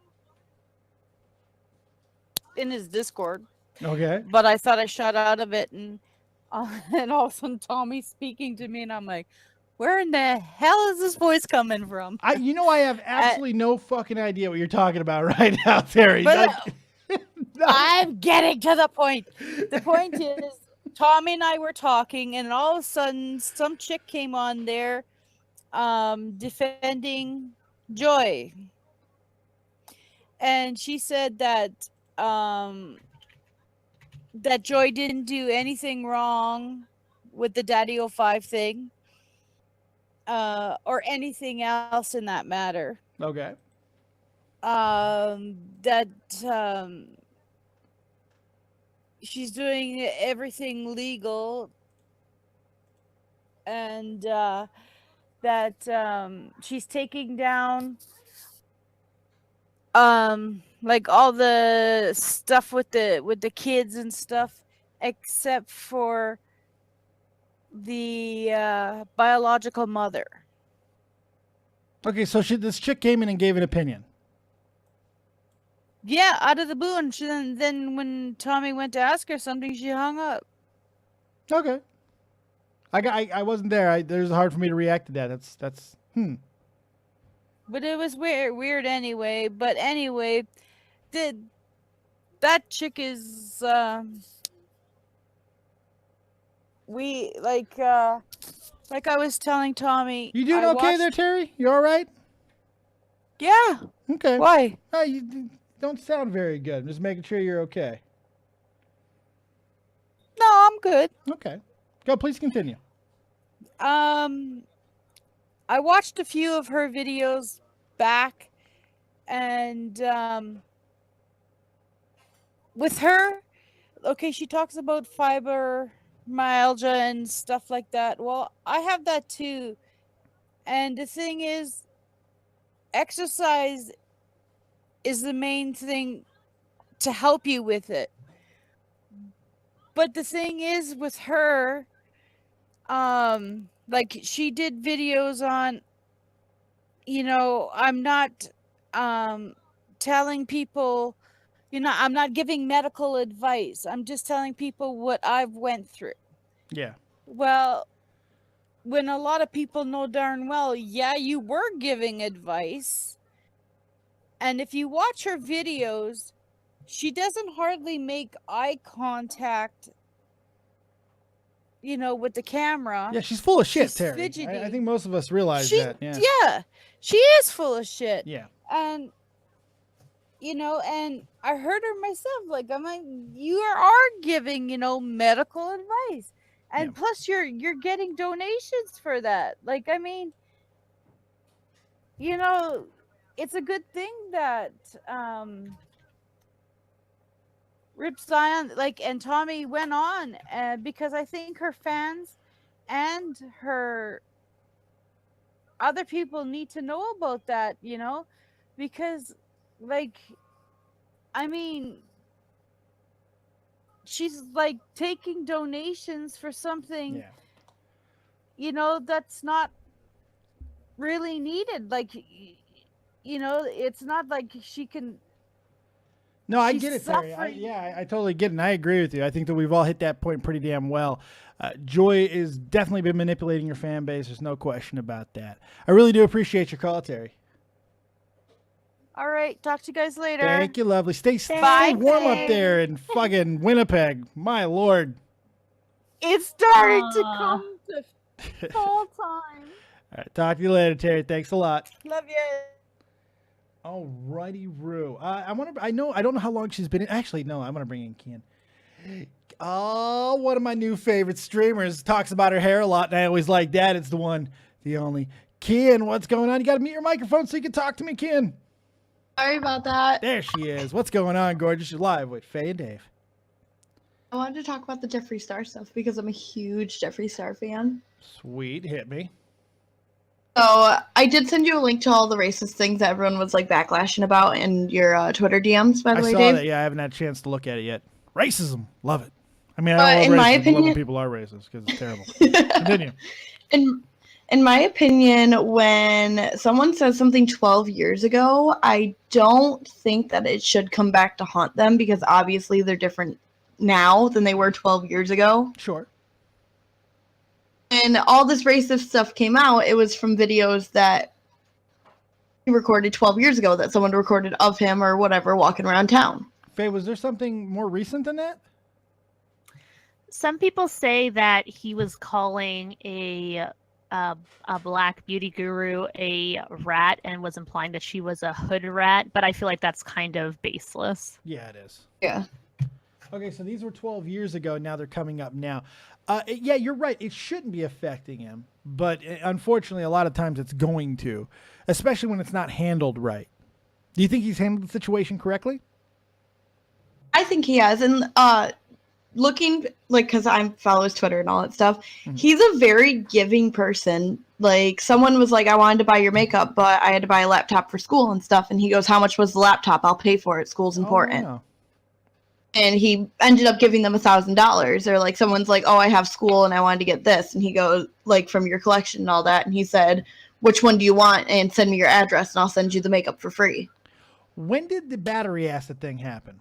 in his Discord, Okay. but I thought I shut out of it, and all of a sudden Tommy's speaking to me, and I'm like, where in the hell is this voice coming from? I have absolutely no fucking idea what you're talking about right now, Terry. But No. I'm getting to the point. The point is, Tommy and I were talking, and all of a sudden, some chick came on there, defending Joy, and she said that that Joy didn't do anything wrong with the Daddy 05 thing, or anything else in that matter. Okay. That she's doing everything legal, and that she's taking down like all the stuff with the kids and stuff, except for the biological mother. Okay, so this chick came in and gave an opinion. Yeah, out of the blue, and then when Tommy went to ask her something, she hung up. Okay. I wasn't there. It was hard for me to react to that. That's But it was weird anyway. But anyway, that chick is we like I was telling Tommy. You doing I okay there, watched- Terry? You all right? Yeah. Okay. Why? You don't sound very good. I'm just making sure you're okay. No, I'm good. Okay. Go, please continue. I watched a few of her videos back, and with her, okay, she talks about fibromyalgia and stuff like that. Well, I have that too. And the thing is, exercise is the main thing to help you with it. But the thing is with her, like she did videos on, I'm not telling people, I'm not giving medical advice. I'm just telling people what I've went through. Yeah. Well, when a lot of people know darn well, yeah, you were giving advice. And if you watch her videos, she doesn't hardly make eye contact, with the camera. Yeah, she's full of shit, She's Terry. fidgety. I think most of us realize She, that. Yeah. yeah, she is full of shit. Yeah. And, and I heard her myself, like, I'm like, you are giving, medical advice. And plus you're getting donations for that. Like, I mean, you know, it's a good thing that Rip Zion, like, and Tommy went on, because I think her fans and her other people need to know about that, you know, because, like, I mean, she's like taking donations for something, you know, that's not really needed. Like, you know, it's not like she can. No, I get it, Terry. I totally get it, and I agree with you. I think that we've all hit that point pretty damn well. Joy has definitely been manipulating your fan base. There's no question about that. I really do appreciate your call, Terry. All right, talk to you guys later. Thank you, lovely. Stay Bye, warm Faye. up there in fucking Winnipeg. My lord. It's starting to come to fall time. All right, talk to you later, Terry. Thanks a lot. Love you. Alrighty, Rue. I don't know how long she's been in. Actually, no, I'm gonna bring in Ken. Oh, one of my new favorite streamers talks about her hair a lot, and I always like that. It's the one, the only. Ken, what's going on? You got to mute your microphone so you can talk to me, Ken. Sorry about that. There she is. What's going on, gorgeous? You're live with Faye and Dave. I wanted to talk about the Jeffree Star stuff because I'm a huge Jeffree Star fan. Sweet, hit me. So I did send you a link to all the racist things that everyone was like backlashing about in your Twitter DMs, by the way, saw Dave. that. Yeah, I haven't had a chance to look at it yet. Racism, love it. I mean, But I in love my racism. I love when opinion- people are racist because it's terrible. Continue. In my opinion, when someone says something 12 years ago, I don't think that it should come back to haunt them because obviously they're different now than they were 12 years ago. Sure. And all this racist stuff came out, it was from videos that he recorded 12 years ago that someone recorded of him or whatever walking around town. Faye, was there something more recent than that? Some people say that he was calling a black beauty guru a rat and was implying that she was a hood rat, but I feel like that's kind of baseless. Yeah, it is. Yeah. Okay, so these were 12 years ago. Now they're coming up now. Yeah, you're right. It shouldn't be affecting him, but unfortunately, a lot of times it's going to, especially when it's not handled right. Do you think he's handled the situation correctly? I think he has. And looking, like, because I follow his Twitter and all that stuff, he's a very giving person. Like, someone was like, I wanted to buy your makeup, but I had to buy a laptop for school and stuff. And he goes, how much was the laptop? I'll pay for it. School's important. Oh, wow. And he ended up giving them $1,000. Or like someone's like, oh, I have school and I wanted to get this. And he goes, like, from your collection and all that. And he said, which one do you want? And send me your address and I'll send you the makeup for free. When did the battery acid thing happen?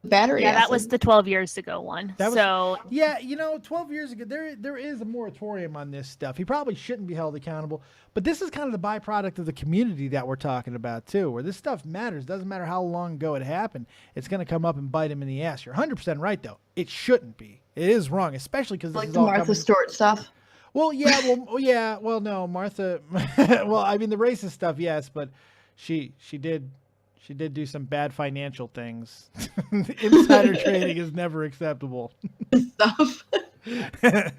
Battery Yeah, acid. that was the 12 years ago one. That was- So Yeah, 12 years ago, there is a moratorium on this stuff. He probably shouldn't be held accountable. But this is kind of the byproduct of the community that we're talking about, too, where this stuff matters. Doesn't matter how long ago it happened. It's going to come up and bite him in the ass. You're 100% right, though. It shouldn't be. It is wrong, especially because this like is the all Martha coming... Stewart stuff. Well, no, Martha. Well, I mean, the racist stuff, yes, but she did do some bad financial things. Insider trading is never acceptable. Stuff. I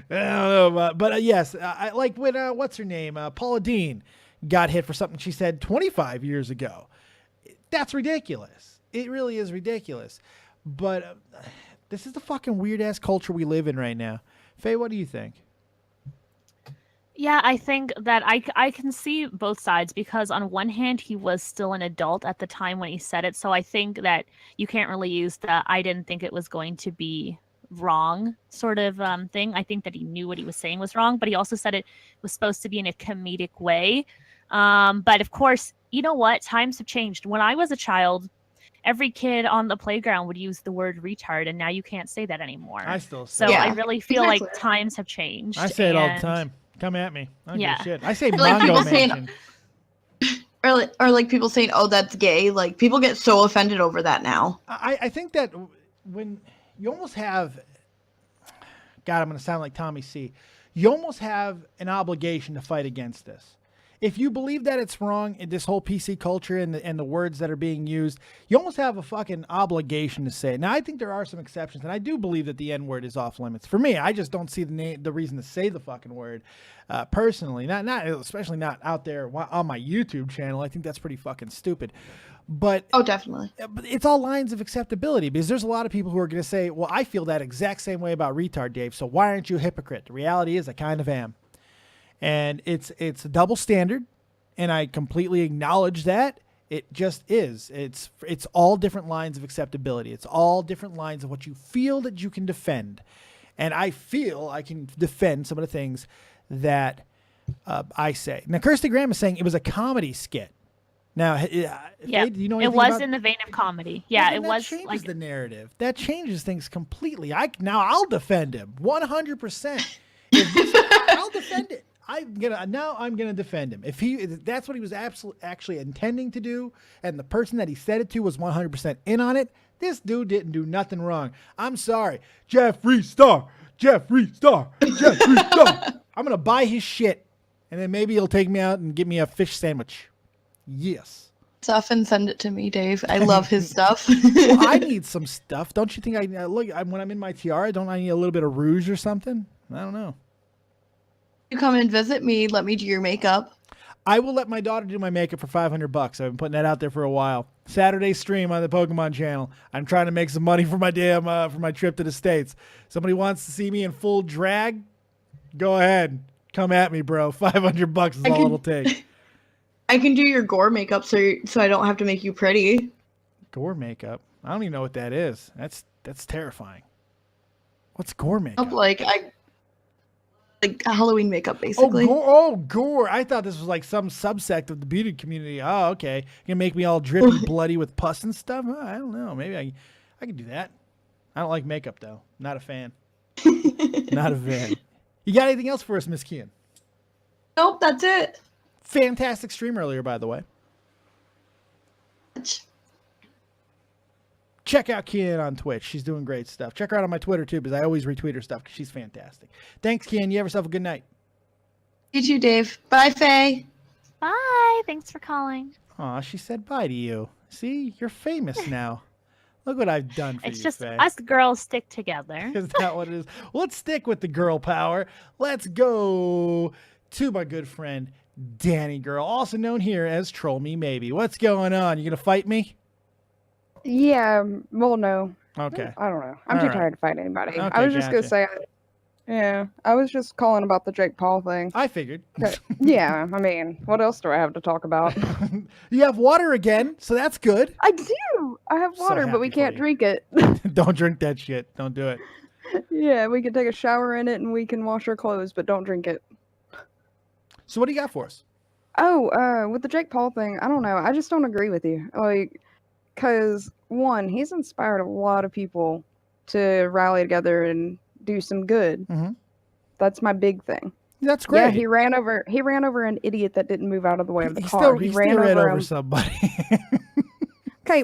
don't know, but yes, I like when what's her name, Paula Deen, got hit for something she said 25 years ago. That's ridiculous. It really is ridiculous. But this is the fucking weird ass culture we live in right now. Faye, what do you think? yeah, I think that I can see both sides because on one hand, he was still an adult at the time when he said it. So I think that you can't really use the I didn't think it was going to be wrong sort of thing. I think that he knew what he was saying was wrong, but he also said it was supposed to be in a comedic way. But of course, you know what? Times have changed. When I was a child, every kid on the playground would use the word retard, and now you can't say that anymore. I still say So Yeah, I really feel like exactly. times have changed. I say it all the and- time. Come at me. I don't Yeah. give a shit. I say Like Mongo people saying- Mansion. Or like people saying, oh, that's gay. Like people get so offended over that now. I think that when you almost have, God, I'm going to sound like Tommy C. You almost have an obligation to fight against this. if you believe that it's wrong in this whole PC culture and the words that are being used, you almost have a fucking obligation to say it. Now, I think there are some exceptions, and I do believe that the N-word is off limits. For me, I just don't see the reason to say the fucking word personally. Not especially not out there on my YouTube channel. I think that's pretty fucking stupid. But Oh, definitely. but it's all lines of acceptability, because there's a lot of people who are going to say, well, I feel that exact same way about retard Dave, so why aren't you a hypocrite? The reality is I kind of am. And it's a double standard, and I completely acknowledge that. It just is. It's all different lines of acceptability. It's all different lines of what you feel that you can defend. And I feel I can defend some of the things that I say. Now, Kirsty Graham is saying it was a comedy skit. Now, Yeah, do you know it anything was about... in the vein of comedy. Yeah, Well, it then was that changes like the narrative. That changes things completely. I'll defend him 100%. I'll defend it. I'm gonna defend him. If that's what he was actually intending to do, and the person that he said it to was 100% in on it, this dude didn't do nothing wrong. I'm sorry, Jeffree Star. I'm gonna buy his shit, and then maybe he'll take me out and get me a fish sandwich. Yes. Stuff and send it to me, Dave. I love his stuff. Well, I need some stuff. Don't you think when I'm in my tiara, don't I need a little bit of rouge or something? I don't know. You come and visit me, let me do your makeup. I will let my daughter do my makeup for $500. I've been putting that out there for a while. Saturday stream on the Pokemon channel. I'm trying to make some money for my for my trip to the States. Somebody wants to see me in full drag? Go ahead. Come at me, bro. $500 is all it'll take. I can do your gore makeup so I don't have to make you pretty. Gore makeup? I don't even know what that is. That's terrifying. What's gore makeup? Like Halloween makeup, basically. Gore. I thought this was like some subsect of the beauty community. Oh, okay. You're gonna make me all drippy, bloody with pus and stuff? Oh, I don't know. Maybe I can do that. I don't like makeup, though. Not a fan. Not a fan. You got anything else for us, Miss Keem? Nope, that's it. Fantastic stream earlier, by the way. Check out Kian on Twitch. She's doing great stuff. Check her out on my Twitter, too, because I always retweet her stuff because she's fantastic. Thanks, Kian. You have yourself a good night. You too, Dave. Bye, Faye. bye. Thanks for calling. Aw, she said bye to you. See, you're famous now. Look what I've done for It's you, just Faye. us girls stick together. Is that what it is? Let's stick with the girl power. Let's go to my good friend, Danny Girl, also known here as Troll Me Maybe. What's going on? You gonna fight me? Yeah, well, no. Okay. I don't know. I'm All too right. tired to fight anybody. Okay, I was just gotcha. gonna say, yeah, I was just calling about the Jake Paul thing. I figured. Yeah, I mean, what else do I have to talk about? You have water again, so that's good. I do. I have So water, but we happy for can't you. drink it. Don't drink that shit. Don't do it. Yeah, we can take a shower in it and we can wash our clothes, but don't drink it. So what do you got for us? Oh, with the Jake Paul thing, I don't know. I just don't agree with you. Like, because, one, he's inspired a lot of people to rally together and do some good. Mhm. That's my big thing. That's great. Yeah, he ran over an idiot that didn't move out of the way of the He car. still ran over somebody. Okay,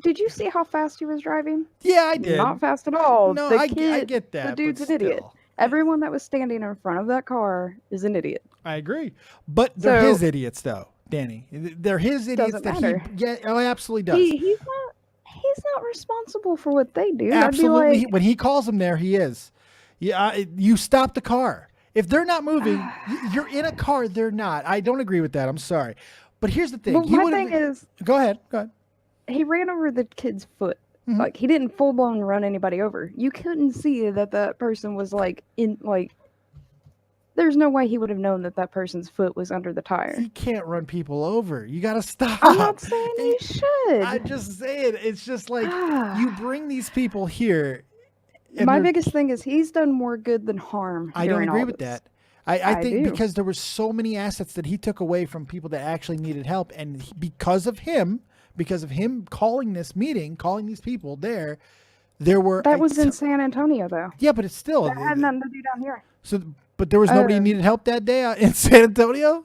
did you see how fast he was driving? Yeah, I did. Not fast at all. No, The I kid, get that. The dude's but an idiot. still. Everyone that was standing in front of that car is an idiot. I agree. But they're So- his idiots, though, Danny. They're his idiots Doesn't that matter. he... Yeah, oh, it absolutely does. He's not responsible for what they do. Absolutely. I'd be like, When he calls them there, he is. Yeah, you stop the car. If they're not moving, you're in a car, they're not. I don't agree with that. I'm sorry. But here's the thing. well, He my would've- thing is, Go ahead. Go ahead. he ran over the kid's foot. Mhm. Like, he didn't full blown run anybody over. You couldn't see that that person was there's no way he would have known that that person's foot was under the tire. You can't run people over. You got to stop. I'm not saying he should. I'm just saying. It's just like you bring these people here. and My they're- biggest thing is he's done more good than harm. I don't during agree all with this. that. I I think do. because there were so many assets that he took away from people that actually needed help, and because of him calling this meeting, calling these people there were That was in San Antonio, though. yeah, but it's still That had nothing to do down here. so. But there was nobody who needed help that day in San Antonio.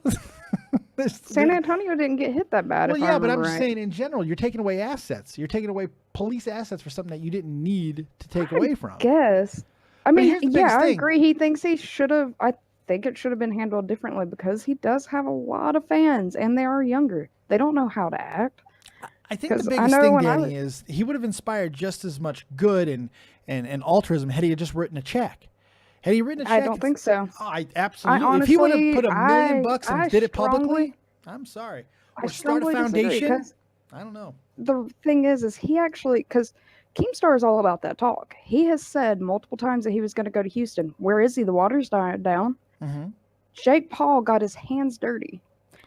San Antonio didn't get hit that bad. Well, if I yeah, but I'm remember just right. saying in general, you're taking away assets. You're taking away police assets for something that you didn't need to take away from. Guess. I But mean, here's the biggest yeah, I thing. agree. He thinks he should have. think it should have been handled differently because he does have a lot of fans and they are younger. They don't know how to act. I think the 'Cause I biggest know thing, when I Danny, is he would have inspired just as much good and altruism had he just written a check. Had he written a check, I don't think so. Oh, absolutely. If he would have put $1 million and did it publicly, I'm sorry. Or start a foundation. I don't know. The thing is he actually, because Keemstar is all about that talk. He has said multiple times that he was going to go to Houston. Where is he? The water's dying down. Mm-hmm. Jake Paul got his hands dirty.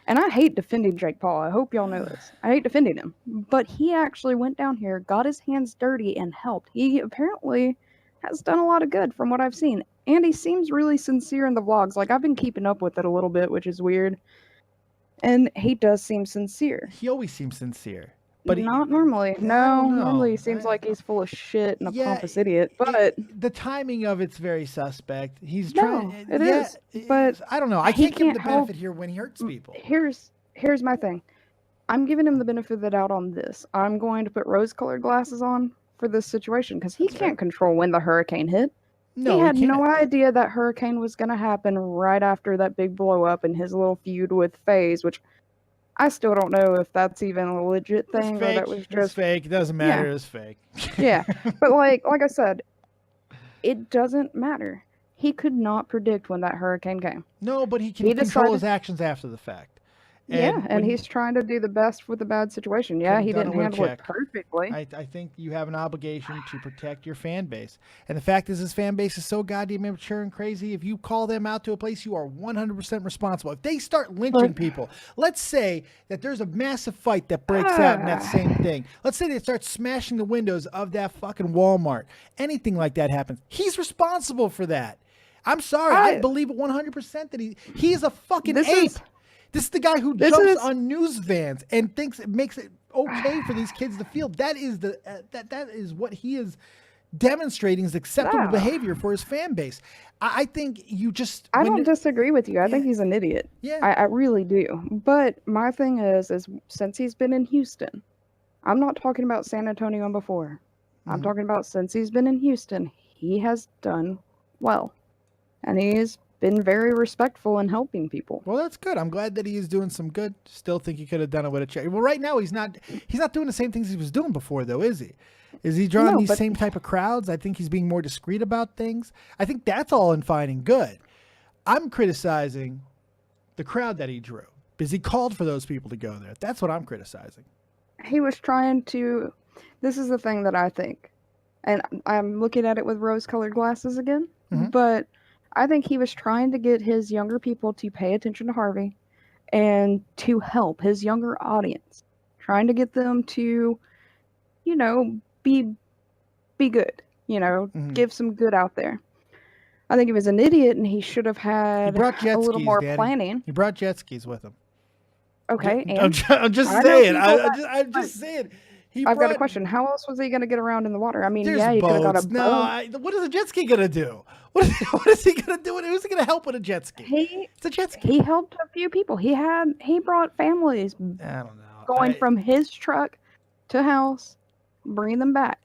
And I hate defending Jake Paul. I hope y'all know this. I hate defending him. But he actually went down here, got his hands dirty, and helped. He apparently has done a lot of good from what I've seen. And he seems really sincere in the vlogs. Like, I've been keeping up with it a little bit, which is weird. And he does seem sincere. He always seems sincere. But not normally. No, normally he seems like he's full of shit and a pompous idiot. But the timing of it's very suspect. He's no, trying. It is. But I don't know. I can't give him the benefit here when he hurts people. Here's my thing. I'm giving him the benefit of the doubt on this. I'm going to put rose-colored glasses on for this situation because he can't control when the hurricane hit. No, he had no idea that hurricane was going to happen right after that big blow up and his little feud with Faye's, which I still don't know if that's even a legit thing or that was just fake. It doesn't matter. It's fake. Yeah, but like I said, it doesn't matter. He could not predict when that hurricane came. No, but he can control his actions after the fact. And he's trying to do the best with the bad situation. Yeah, he didn't handle it perfectly. I think you have an obligation to protect your fan base. And the fact is, his fan base is so goddamn immature and crazy. If you call them out to a place, you are 100% responsible. If they start lynching people, let's say that there's a massive fight that breaks out in that same thing. Let's say they start smashing the windows of that fucking Walmart. Anything like that happens. He's responsible for that. I'm sorry. I believe it 100% that he is a fucking ape. This is the guy who jumps on news vans and thinks it makes it okay for these kids to feel. That is that is what he is demonstrating as acceptable behavior for his fan base. I think you just. I don't disagree with you. I think he's an idiot. Yeah, I really do. But my thing is since he's been in Houston, I'm not talking about San Antonio before. I'm talking about since he's been in Houston, he has done well, and he's been very respectful in helping people. Well, that's good. I'm glad that he is doing some good. Still think he could have done it with a check. Well, right now he's not doing the same things he was doing before, though, is he? Is he drawing these same type of crowds? I think he's being more discreet about things. I think that's all in fine and good. I'm criticizing the crowd that he drew because he called for those people to go there. That's what I'm criticizing. He was trying to. This is the thing that I think, and I'm looking at it with rose-colored glasses again, but I think he was trying to get his younger people to pay attention to Harvey and to help his younger audience, trying to get them to, be good, give some good out there. I think he was an idiot and he should have had a little more planning. He brought jet skis with him. Okay. I'm just saying. I'm just saying. I've got a question. How else was he going to get around in the water? I mean, he could have got a boat. No, what is a jet ski going to do? What is he going to do? Who's he going to help with a jet ski? It's a jet ski. He helped a few people. He brought families. I don't know. Going from his truck to house, bringing them back.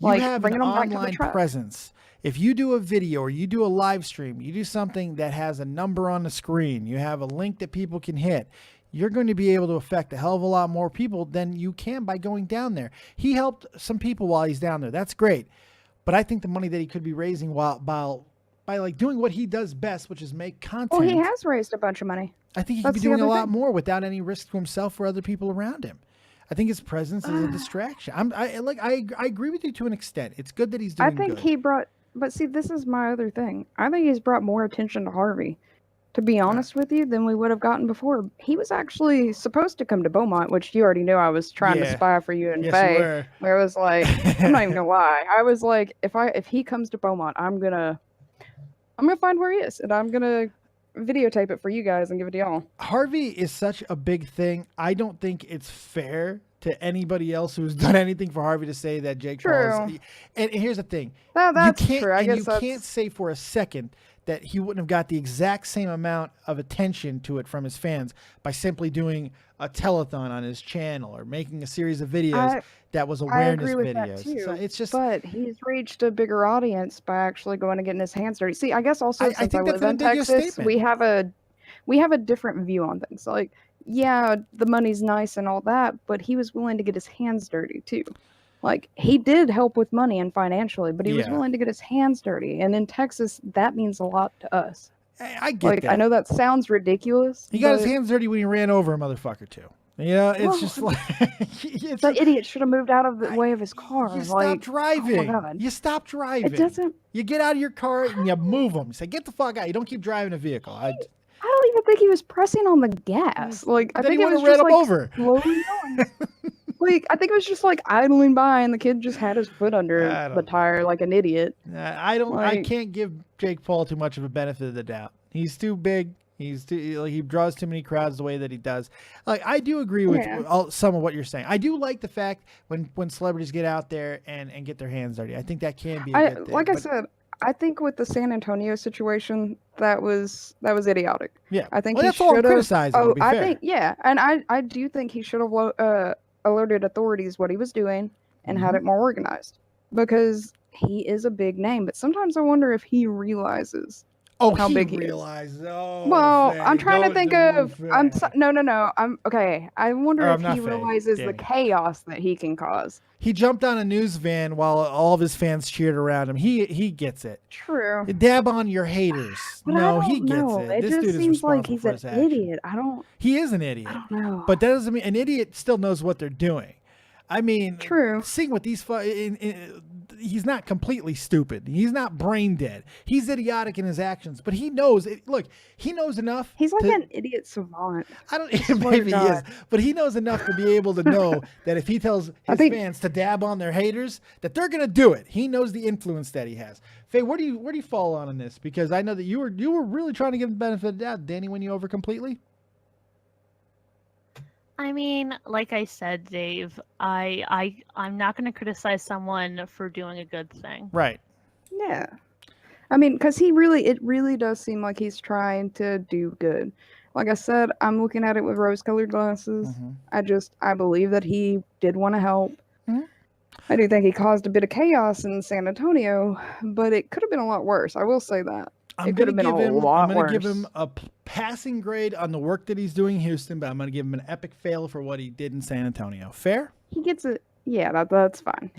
You have an online presence. If you do a video or you do a live stream, you do something that has a number on the screen, you have a link that people can hit, you're going to be able to affect a hell of a lot more people than you can by going down there. He helped some people while he's down there. That's great. But I think the money that he could be raising by like doing what he does best, which is make content. Well, he has raised a bunch of money. I think he could be doing a lot more without any risk to himself or other people around him. I think his presence is a distraction. I agree with you to an extent. It's good that he's doing good. He brought, but see, this is my other thing. I think he's brought more attention to Harvey, to be honest with you, than we would have gotten before. He was actually supposed to come to Beaumont, which you already knew I was trying to spy for you and Faye. Where I was like, I'm not even gonna lie. I was like, if he comes to Beaumont, I'm gonna find where he is, and I'm gonna videotape it for you guys and give it to y'all. Harvey is such a big thing. I don't think it's fair to anybody else who's done anything for Harvey to say that Jake Paul is. And here's the thing. That's true. I guess you can't say for a second that he wouldn't have got the exact same amount of attention to it from his fans by simply doing a telethon on his channel or making a series of videos that was awareness videos. So it's just, but he's reached a bigger audience by actually going and getting his hands dirty. See, I guess also since I live in Texas, we have a different view on things. Like, yeah, the money's nice and all that, but he was willing to get his hands dirty too. Like, he did help with money and financially, but he was willing to get his hands dirty. And in Texas, that means a lot to us. I get that. I know that sounds ridiculous. He got his hands dirty when he ran over a motherfucker too. You know, it's just like the idiot should have moved out of the way of his car. You stop driving. Oh my God. You stop driving. It doesn't. You get out of your car and you move them. You say, "Get the fuck out." You don't keep driving a vehicle. I don't even think he was pressing on the gas. Like, I think he it was ran just him like over. slowly going. Like, I think it was just like idling by, and the kid just had his foot under the tire like an idiot. I can't give Jake Paul too much of a benefit of the doubt. He's too big. He draws too many crowds the way that he does. Like, I do agree with some of what you're saying. I do like the fact when celebrities get out there and get their hands dirty. I think that can be a good thing. Like I said, I think with the San Antonio situation, that was idiotic. Yeah, I think that's all I'm criticizing. Oh, I think and I do think he should have alerted authorities what he was doing and had it more organized, because he is a big name. But sometimes I wonder if he realizes how big he realizes. Oh, well, Faye, I'm trying to think of. No. I'm okay. I wonder if he realizes the chaos that he can cause. He jumped on a news van while all of his fans cheered around him. He gets it. True. Dab on your haters. But no, he gets it. It This just dude is seems like responsible he's for an his idiot. He is an idiot. I don't know. But that doesn't mean an idiot still knows what they're doing. I mean, true. Seeing what these he's not completely stupid. He's not brain dead. He's idiotic in his actions, but he knows it. Look, he knows enough. He's like an idiot savant. Maybe he is, but he knows enough to be able to know that if he tells his fans to dab on their haters, that they're gonna do it. He knows the influence that he has. Faye, where do you fall on this? Because I know that you were really trying to give him the benefit of the doubt. Danny, win you over completely? I mean, like I said, Dave, I'm not going to criticize someone for doing a good thing. Right. Yeah. I mean, because it really does seem like he's trying to do good. Like I said, I'm looking at it with rose-colored glasses. Mm-hmm. I believe that he did want to help. Mm-hmm. I do think he caused a bit of chaos in San Antonio, but it could have been a lot worse. I will say that. I'm going to give him a passing grade on the work that he's doing in Houston, but I'm going to give him an epic fail for what he did in San Antonio. Fair? He gets it. Yeah, that's fine.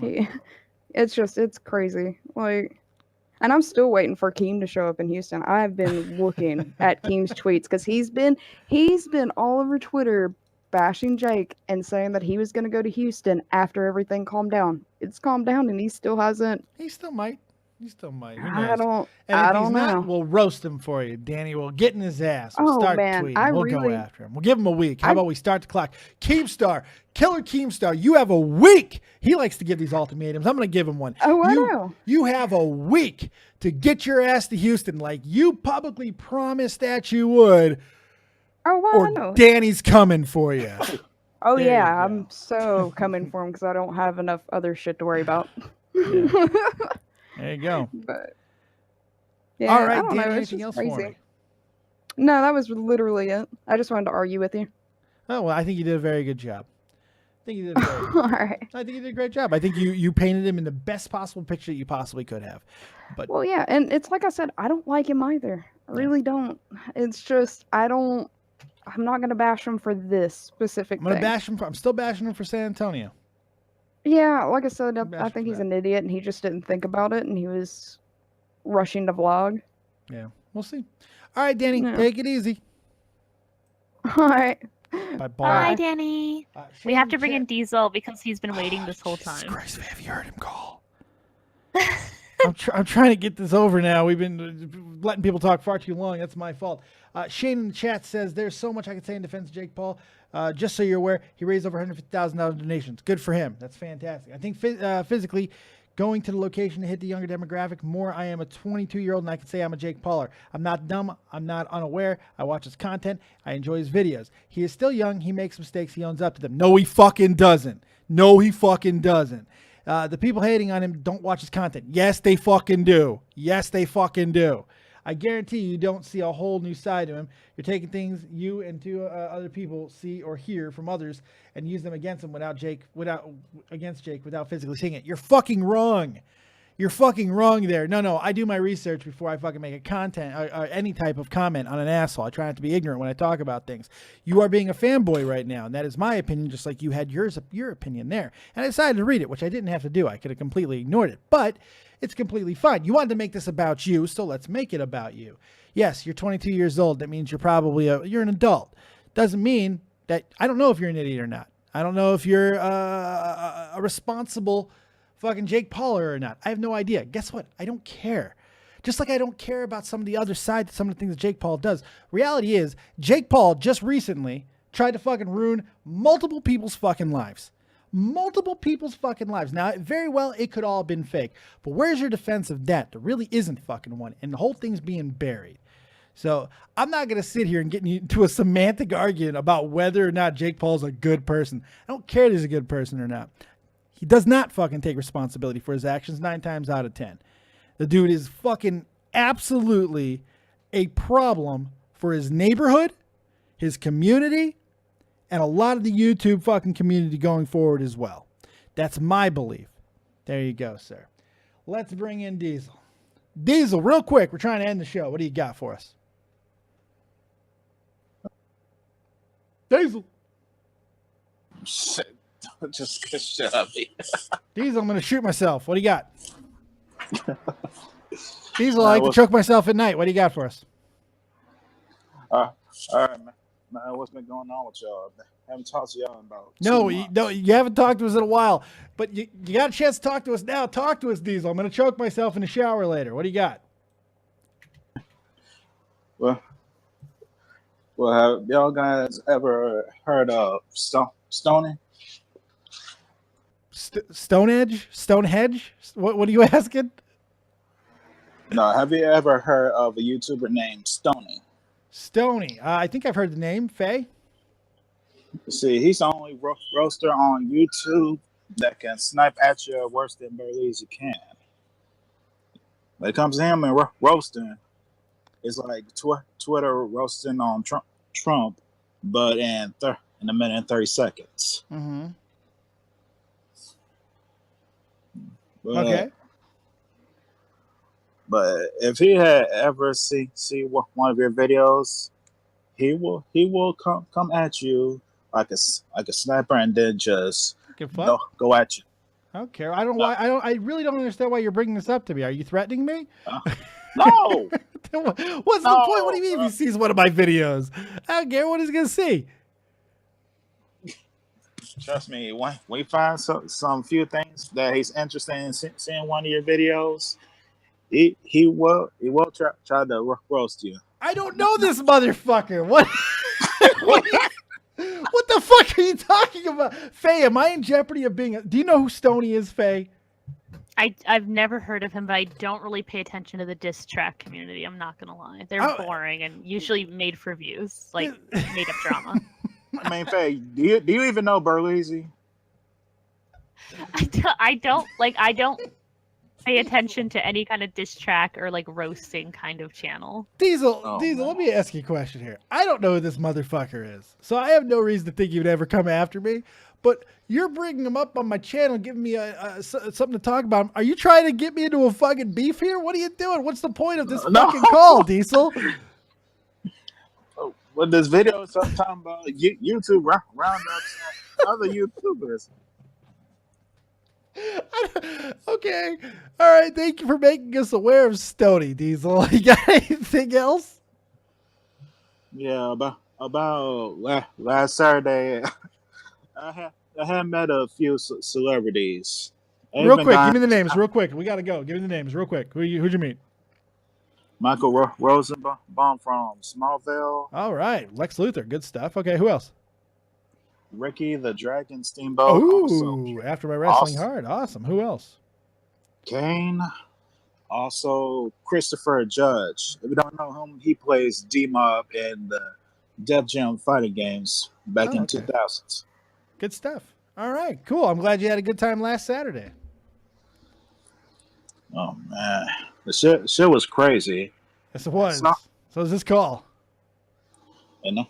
It's crazy. Like, and I'm still waiting for Keem to show up in Houston. I've been looking at Keem's tweets because he's been all over Twitter bashing Jake and saying that he was going to go to Houston after everything calmed down. It's calmed down, and he still hasn't. He still might. He still might. I don't know. Not, we'll roast him for you. Danny will get in his ass. We'll start tweeting. We'll go after him. We'll give him a week. How about we start the clock? Keemstar, Killer Keemstar, you have a week. He likes to give these ultimatums. I'm going to give him one. Oh, I know. You have a week to get your ass to Houston like you publicly promised that you would. Oh, well, I know. Danny's coming for you. Oh, yeah. I'm so coming for him because I don't have enough other shit to worry about. Yeah. There you go. But yeah, all right, I don't know. anything else crazy. for me? No, that was literally it. I just wanted to argue with you. Oh, well, I think you did a very good job. I think you did all right. I think you did a great job. I think you painted him in the best possible picture that you possibly could have. But well, yeah, and it's like I said, I don't like him either. I really don't. It's just I'm not gonna bash him for this specific thing. I'm still bashing him for San Antonio. Yeah, like I said, I think he's an idiot, and he just didn't think about it, and he was rushing to vlog. Yeah, we'll see. All right, Danny, take it easy. All right. Bye, Danny. We have to bring in Diesel because he's been waiting this whole time. Jesus Christ, have you heard him call? I'm trying to get this over now. We've been letting people talk far too long. That's my fault. Shane in the chat says, there's so much I could say in defense of Jake Paul. Just so you're aware, he raised over $150,000 donations. Good for him. That's fantastic. I think physically, going to the location to hit the younger demographic more, I am a 22-year-old and I can say I'm a Jake Pauler. I'm not dumb. I'm not unaware. I watch his content. I enjoy his videos. He is still young. He makes mistakes. He owns up to them. No, he fucking doesn't. No, he fucking doesn't. The people hating on him don't watch his content. Yes, they fucking do. Yes, they fucking do. I guarantee you don't see a whole new side to him. You're taking things you and two other people see or hear from others and use them against him without physically seeing it. You're fucking wrong. You're fucking wrong there. No, I do my research before I fucking make a content or any type of comment on an asshole. I try not to be ignorant when I talk about things. You are being a fanboy right now, and that is my opinion, just like you had your opinion there. And I decided to read it, which I didn't have to do. I could have completely ignored it, but it's completely fine. You wanted to make this about you, so let's make it about you. Yes, you're 22 years old. That means you're probably you're an adult. Doesn't mean that I don't know if you're an idiot or not. I don't know if you're a responsible fucking Jake Pauler or not. I have no idea. Guess what? I don't care. Just like I don't care about some of the other side, some of the things that Jake Paul does. Reality is, Jake Paul just recently tried to fucking ruin multiple people's fucking lives. Multiple people's fucking lives. Now, very well, it could all have been fake. But where's your defense of that? There really isn't fucking one. And the whole thing's being buried. So I'm not going to sit here and get into a semantic argument about whether or not Jake Paul's a good person. I don't care if he's a good person or not. He does not fucking take responsibility for his actions 9 times out of 10. The dude is fucking absolutely a problem for his neighborhood, his community, and a lot of the YouTube fucking community going forward as well. That's my belief. There you go, sir. Let's bring in Diesel. Diesel, real quick, we're trying to end the show. What do you got for us? Diesel. Shit. Just shut up. Diesel, I'm going to shoot myself. What do you got? Diesel, I like to choke myself at night. What do you got for us? All right, man. What's been going on with y'all? I haven't talked to y'all in about you haven't talked to us in a while, but you got a chance to talk to us now. Talk to us, Diesel. I'm going to choke myself in the shower later. What do you got? Well, have y'all guys ever heard of Stoney? Stonehenge? What are you asking? No, have you ever heard of a YouTuber named Stoney? I think I've heard the name. Faye? See, he's the only roaster on YouTube that can snipe at you worse than barely as you can. When it comes to him and roasting, it's like Twitter roasting on Trump, but in a minute and 30 seconds. Mm-hmm. Okay. But if he had ever see one of your videos, he will come at you like a sniper and then just go at you. I don't care. I really don't understand why you're bringing this up to me. Are you threatening me? No. What's the point? What do you mean if he sees one of my videos? I don't care what he's gonna see. Trust me, when we find some few things that he's interested in seeing one of your videos, he will try to roast you. I don't know this motherfucker. What? What the fuck are you talking about? Faye, am I in jeopardy of being... Do you know who Stoney is, Faye? I've never heard of him, but I don't really pay attention to the diss track community. I'm not going to lie. They're boring and usually made for views, like made-up drama. I mean, Faye, do you even know Burleezy? I don't pay attention to any kind of diss track or like roasting kind of channel. Diesel, let me ask you a question here. I don't know who this motherfucker is, so I have no reason to think you'd ever come after me. But you're bringing him up on my channel, giving me something to talk about. Are you trying to get me into a fucking beef here? What are you doing? What's the point of this fucking call, Diesel? Well, this video is talking about YouTube roundups other YouTubers. Okay. All right. Thank you for making us aware of Stoney, Diesel. You got anything else? Yeah, about last Saturday, I had met a few celebrities. Real quick, give me the names. Real quick, we gotta go. Give me the names, real quick. Who'd you meet? Michael Rosenbaum from Smallville. All right, Lex Luthor, good stuff. Okay, who else? Ricky the Dragon Steamboat. Ooh, After My Wrestling Hard. Awesome. Who else? Kane. Also, Christopher Judge. If you don't know him, he plays D-Mob in the Def Jam fighting games back in 2000s. Good stuff. All right, cool. I'm glad you had a good time last Saturday. Oh, man. The shit was crazy. Yes, it was. not- So is this call? And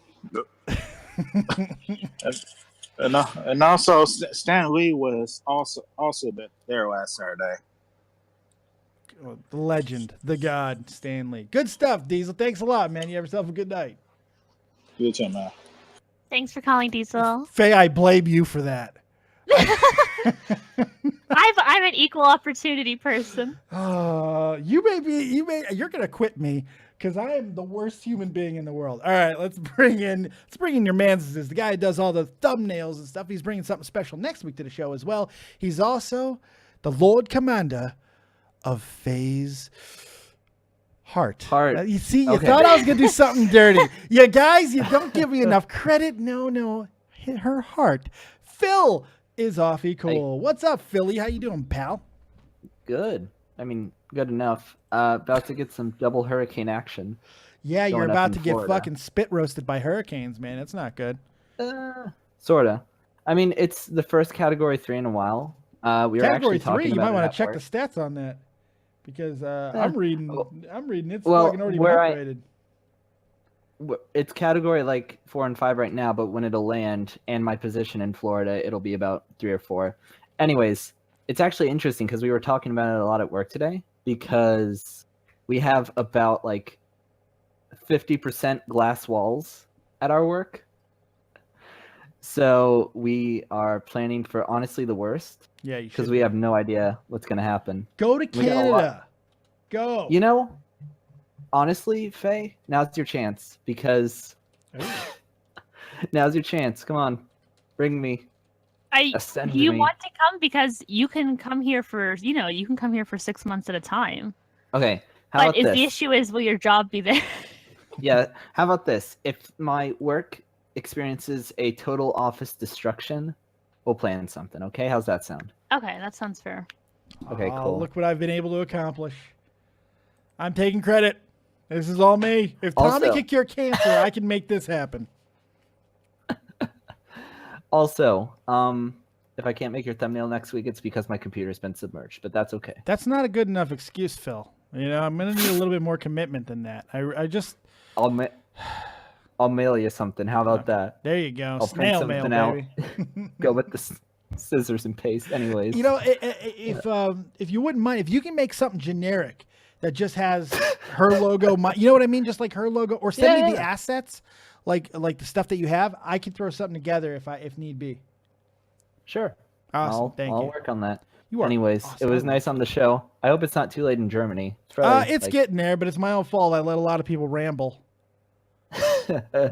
and also Stan Lee was also there last Saturday. The legend, the god, Stanley. Good stuff, Diesel. Thanks a lot, man. You have yourself a good night. You too, man. Thanks for calling, Diesel. Faye, I blame you for that. I'm an equal opportunity person. You're gonna quit me because I am the worst human being in the world. All right, let's bring in your Mans. The guy who does all the thumbnails and stuff. He's bringing something special next week to the show as well. He's also the Lord Commander of Faye's heart. You see, you thought I was gonna do something dirty. You guys, you don't give me enough credit. No, her heart. Phil is awfully cool. Hey. What's up, Philly? How you doing, pal? Good. I mean, good enough. About to get some double hurricane action. Yeah, you're about to get fucking spit roasted by hurricanes, man. It's not good. Sorta. I mean, it's the first Category 3 in a while. We were actually talking 3. You might want to check the stats on that because I'm reading it's fucking already upgraded. It's Category like 4 and 5 right now, but when it'll land and my position in Florida, it'll be about 3 or 4. Anyways, it's actually interesting because we were talking about it a lot at work today because we have about like 50% glass walls at our work. So we are planning for honestly the worst. Yeah, you should. Because we have no idea what's going to happen. Go to Canada. Go. You know, honestly, Faye, now's your chance because now's your chance. Come on, bring me. You want to come because you can come here for 6 months at a time. Okay, how about this? The issue is, will your job be there? Yeah. How about this? If my work experiences a total office destruction, we'll plan something. Okay, how's that sound? Okay, that sounds fair. Okay, cool. Look what I've been able to accomplish. I'm taking credit. This is all me. If Tommy can cure cancer, I can make this happen. Also, if I can't make your thumbnail next week, it's because my computer's been submerged, but that's okay. That's not a good enough excuse, Phil. You know, I'm gonna need a little bit more commitment than that. I'll mail you something. How about that? There you go. I'll Snail mail, baby. Go with the scissors and paste. Anyways, you know, if you wouldn't mind, if you can make something generic that just has her logo, you know what I mean? Just like her logo, or send me the assets, like the stuff that you have. I can throw something together if need be. Sure. Awesome. I'll work on that. Anyways, awesome. It was nice on the show. I hope it's not too late in Germany. It's getting there, but it's my own fault. I let a lot of people ramble. I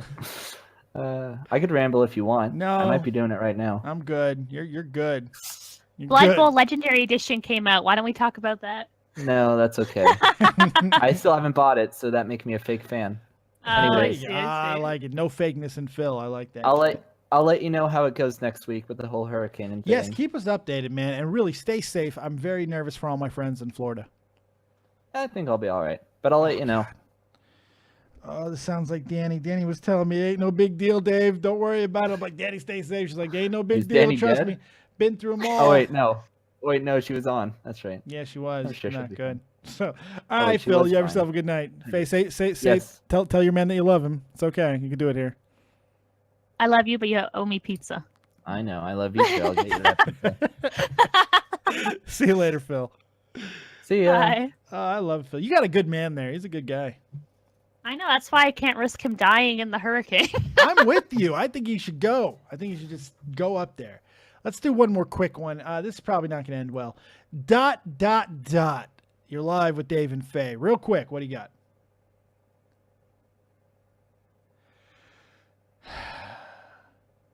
could ramble if you want. No, I might be doing it right now. I'm good. You're good. Blood Bowl Legendary Edition came out. Why don't we talk about that? No, that's okay. I still haven't bought it, so that makes me a fake fan. Anyways, I like it. No fakeness in Phil. I like that. I'll let you know how it goes next week with the whole hurricane and thing. Yes, keep us updated, man, and really stay safe. I'm very nervous for all my friends in Florida. I think I'll be all right, but I'll let you know. Oh, this sounds like Danny. Danny was telling me, ain't no big deal, Dave. Don't worry about it. I'm like, Danny, stay safe. She's like, ain't no big deal. Danny Trust dead? me. Been through them all. Oh, wait, no, she was on. That's right. Yeah, she was. Sure not good. So, all right, Phil, you have yourself a good night. Faye, say, yes. tell your man that you love him. It's okay. You can do it here. I love you, but you owe me pizza. I know. I love you, too. I'll get you that pizza. See you later, Phil. See ya. Bye. I love Phil. You got a good man there. He's a good guy. I know. That's why I can't risk him dying in the hurricane. I'm with you. I think you should go. I think you should just go up there. Let's do one more quick one. This is probably not going to end well. ... You're live with Dave and Faye. Real quick, what do you got?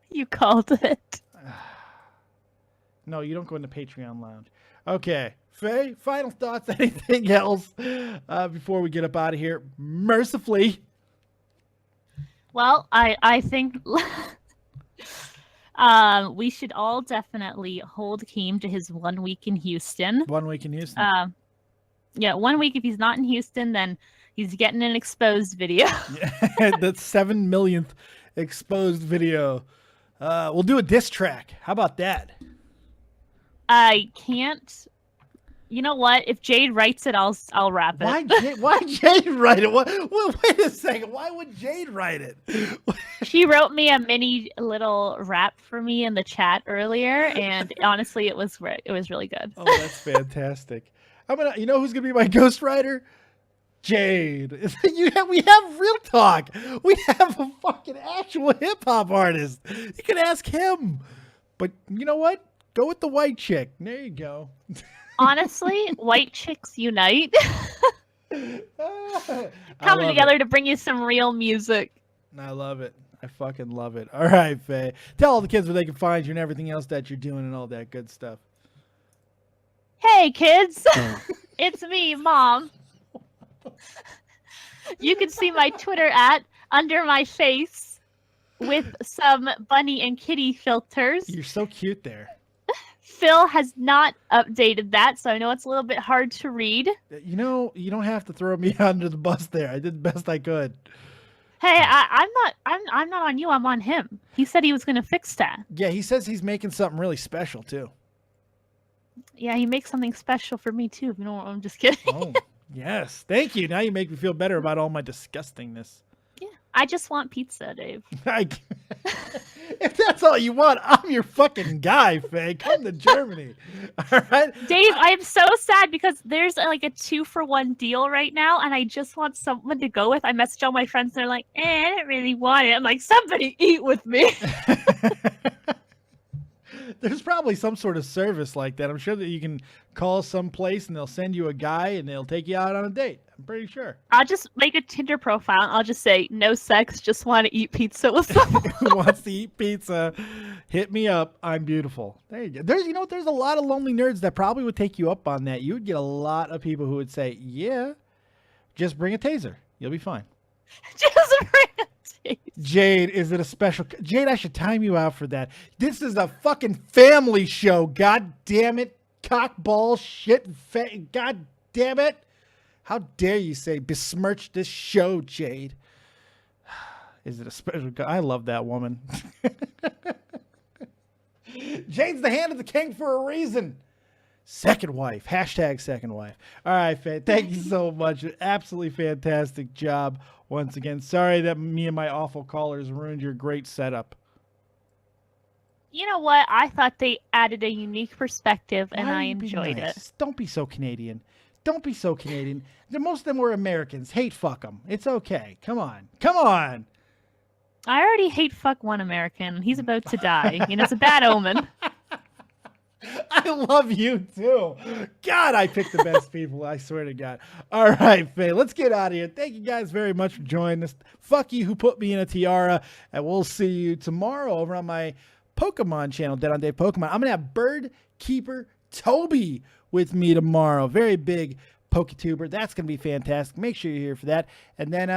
You called it. No, you don't go into Patreon Lounge. Okay. Faye, final thoughts? Anything else before we get up out of here? Mercifully. Well, I think we should all definitely hold Keem to his 1 week in Houston. 1 week in Houston. Yeah, 1 week. If he's not in Houston, then he's getting an exposed video. That's 7 millionth exposed video. We'll do a diss track. How about that? I can't. You know what? If Jade writes it, I'll rap it. Why Jade write it? Wait a second. Why would Jade write it? She wrote me a mini little rap for me in the chat earlier, and honestly, it was really good. Oh, that's fantastic. You know who's gonna be my ghostwriter? Jade. We have real talk. We have a fucking actual hip hop artist. You can ask him. But you know what? Go with the white chick. There you go. Honestly, white chicks unite. Coming together to bring you some real music. I love it. I fucking love it. All right, Faye. Tell all the kids where they can find you and everything else that you're doing and all that good stuff. Hey, kids. It's me, Mom. You can see my Twitter under my face with some bunny and kitty filters. You're so cute there. Phil has not updated that, so I know it's a little bit hard to read. You know, you don't have to throw me under the bus there. I did the best I could. Hey, I'm not on you. I'm on him. He said he was going to fix that. Yeah, he says he's making something really special too. Yeah, he makes something special for me too. You know, I'm just kidding. Oh, yes. Thank you. Now you make me feel better about all my disgustingness. Yeah, I just want pizza, Dave. If that's all you want, I'm your fucking guy, Faye. Come to Germany. All right? Dave, I am so sad because there's like a 2-for-1 deal right now, and I just want someone to go with. I messaged all my friends, and they're like, I don't really want it. I'm like, somebody eat with me. There's probably some sort of service like that. I'm sure that you can call some place, and they'll send you a guy, and they'll take you out on a date. I'm pretty sure. I'll just make a Tinder profile, and I'll just say, no sex, just want to eat pizza with someone. Who wants to eat pizza? Hit me up. I'm beautiful. There you go. There's a lot of lonely nerds that probably would take you up on that. You would get a lot of people who would say, yeah, just bring a taser. You'll be fine. Just bring a taser. Jade, is it a special? Jade, I should time you out for that. This is a fucking family show. God damn it. Cock, ball, shit. God damn it. How dare you say besmirch this show, Jade? Is it a special? I love that woman. Jade's the hand of the king for a reason. Second wife. Hashtag second wife. All right, Faye. Thank you so much. Absolutely fantastic job once again. Sorry that me and my awful callers ruined your great setup. You know what? I thought they added a unique perspective, and I enjoyed it. Don't be so Canadian. Don't be so Canadian. Most of them were Americans. Hate fuck them. It's okay. Come on. Come on. I already hate fuck one American. He's about to die. It's a bad omen. I love you too. God, I picked the best people. I swear to God. All right, Faye, let's get out of here. Thank you guys very much for joining us. Fuck you who put me in a tiara. And we'll see you tomorrow over on my Pokemon channel, DeadOnDave Pokemon. I'm going to have Bird Keeper Toby with me tomorrow. Very big PokeTuber. That's going to be fantastic. Make sure you're here for that. And then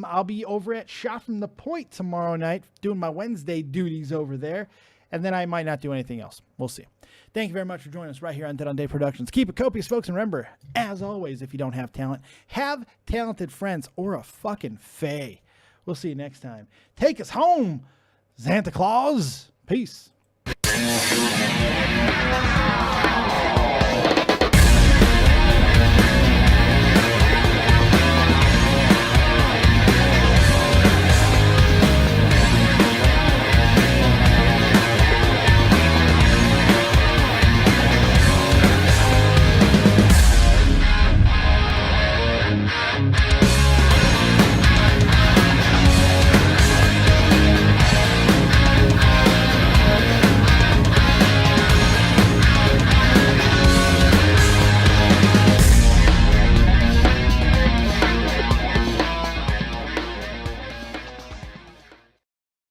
I'll be over at Shot from the Point tomorrow night doing my Wednesday duties over there. And then I might not do anything else. We'll see. Thank you very much for joining us right here on DeadOnDave Productions. Keep it copious, folks. And remember, as always, if you don't have talent, have talented friends or a fucking Faye. We'll see you next time. Take us home, Santa Claus. Peace.